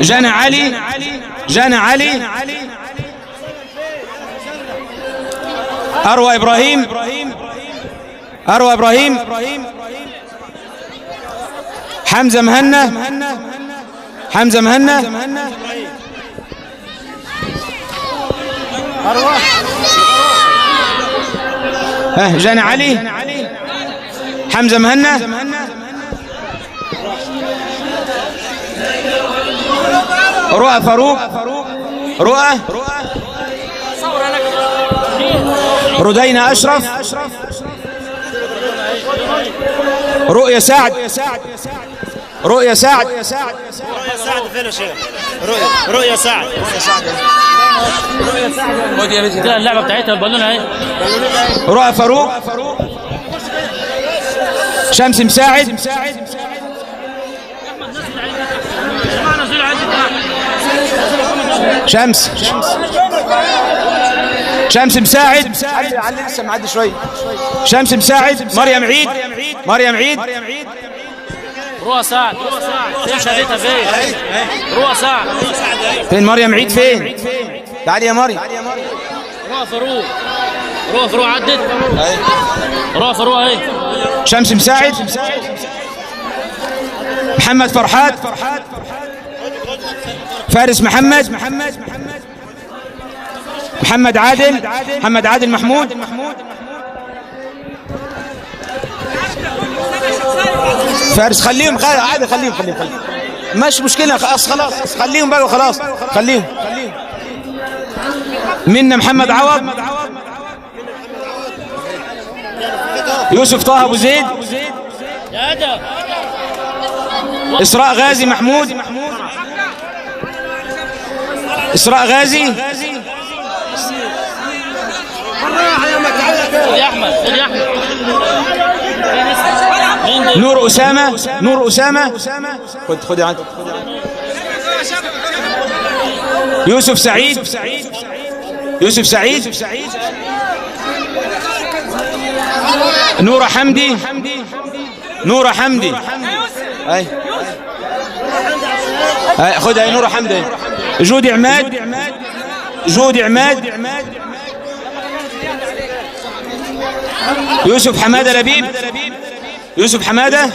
جانا علي. جانا علي. أروى إبراهيم. أروى إبراهيم. حمزة مهنا. حمزة مهنا. جانا علي. حمزة مهنا. رؤى فاروق. رؤى. ردينا أشرف. رؤيا سعد. رؤيا سعد. رؤيا سعد فين يا شيخ؟ رؤيا سعد. كده اللعبه بتاعتها البالونه اهي. رؤى فاروق. شمس مساعد. شمس. شمس مساعد. علي لسه معدي شويه. شمس مساعد. مريم عيد. مريم عيد. روى سعد. فين شهادتها فين؟ روى سعد. فين مريم عيد فين؟ تعالي يا مريم. روى فاروق. روى فاروق عدت. روى فاروق اهي. شمس مساعد. محمد فرحات. فارس محمد. محمد عادل. محمد عادل محمود. فارس. خليهم عادي. خليهم مش مشكلة. خلاص خليهم بقى وخلاص. خليهم. منا محمد عوض. يوسف طه أبو زيد. إسراء غازي محمود. إسراء غازي. نور أسامة. نور أسامة. خد عندك. يوسف سعيد. يوسف سعيد. نورة حمدي. نورة حمدي. أي خد هاي نورة حمدي. جودي عماد. جودي عماد. يوسف حمادة لبيب. يوسف حمادة.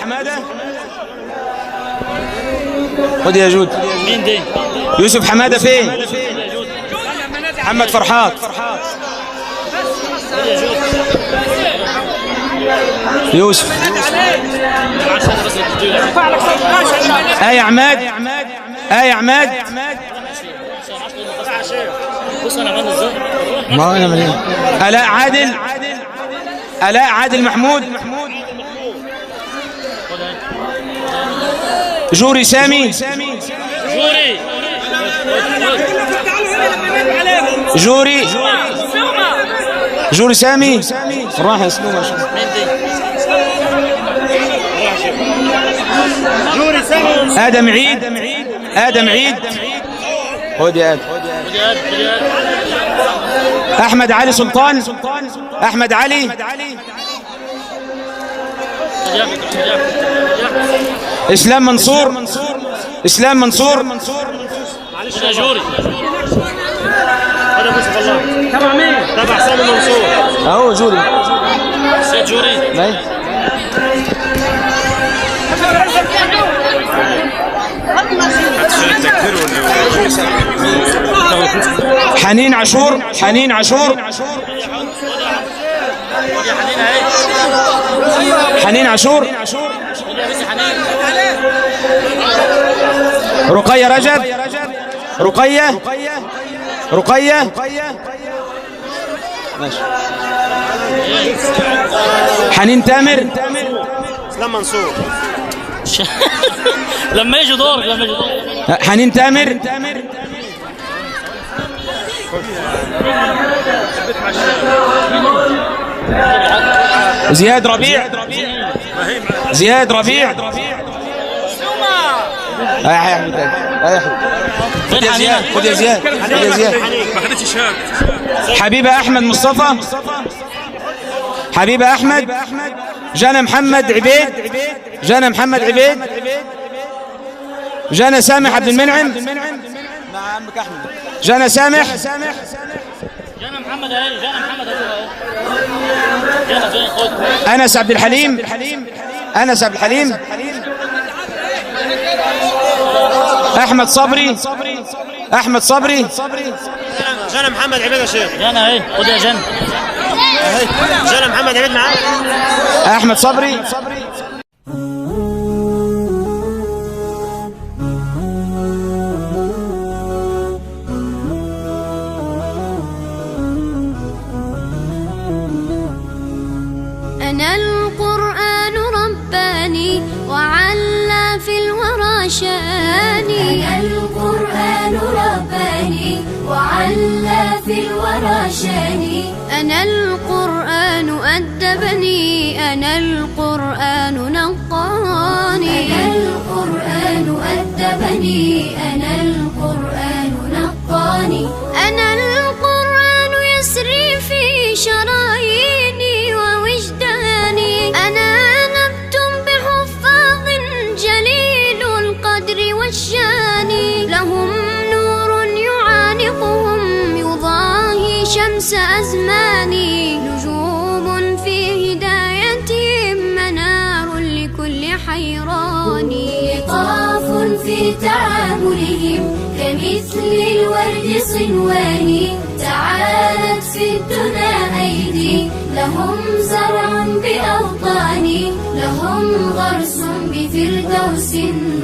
خد يا جود. مين دي؟ يوسف حمادة فين؟ محمد فرحات. يوسف. آية عماد. آية عماد. ما أنا مليون. آلاء عادل. آلاء عادل محمود. جوري سامي. جوري. جوري سامي. راح يسلوه. جوري سامي. آدم عيد. آدم عيد. خد يا آدم. أحمد علي سلطان. أحمد علي. إسلام منصور. إسلام منصور. معلش يا جوري. هذا بس والله. تبع مين؟ تبع سامي منصور. أهو جوري. سيد جوري. حنين عاشور. حنين عاشور. حنين عاشور. رقية رجب. رقية. رقية. ماشي. حنين تامر. اسلام منصور. لما يجي دورك لما يجي دورك. حنين تامر. زياد ربيع. زياد ربيع. خد يا زياد. خد يا زياد. خد يا زياد. ما خدتش شهاده. حبيبة أحمد مصطفى. حبيبة أحمد. جنى محمد عبيد. جنى محمد عبيد. جنى سامح عبد المنعم. مع عمك أحمد. جنى سامح. جانا محمد اهي. جانا محمد اهو. جانا فين خد. أنس عبد الحليم. أنس عبد الحليم. أحمد صبري. أحمد صبري. جانا محمد عبيد يا شيخ. جانا اهي. خد يا جانا. جانا محمد عبيد معاه. أحمد صبري. أنا القرآن رباني وعلى في الورى شاني. أنا القرآن رباني وعلى في الورى شاني. أنا القرآن أدبني. أنا القرآن نقاني. أنا القرآن أدبني. أنا القرآن نقاني. أنا القرآن يسري في شراييني ووجداني. أنا نبت بحفاظ جليل القدر والشان. لهم نور يعانقهم يضاهي شمس أزماني. نجوم في هدايتهم منار لكل حيران. لطاف في تعاملهم كمثل الورد صنوان. تعالت في الدنا أيدي لهم زرع بأوطاني. لهم غرس بفردوس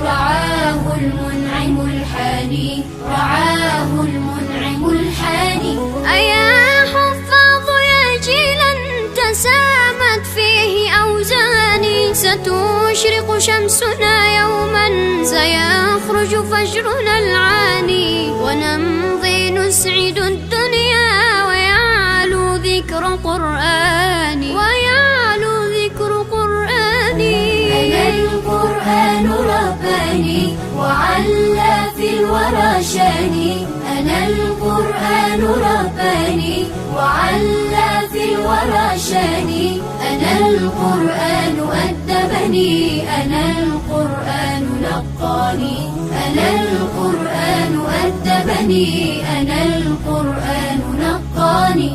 رعاه المنعم الحاني. رعاه المنعم الحاني. أيا حفاظ يا جيلا تسامت فيه أوزاني. ستشرق شمسنا يوما سيخرج فجرنا العاني. ونمضي نسعد الدنيا ويعلو ذكر قرآني. ويعلو ذكر قرآني. أنا القرآن رباني وعلى في الورى شاني. أنا القرآن رباني وعلى في الورى شاني. أنا القرآن أدبني. أنا القرآن نقاني. أنا القرآن أدبني. أنا القرآن نقاني.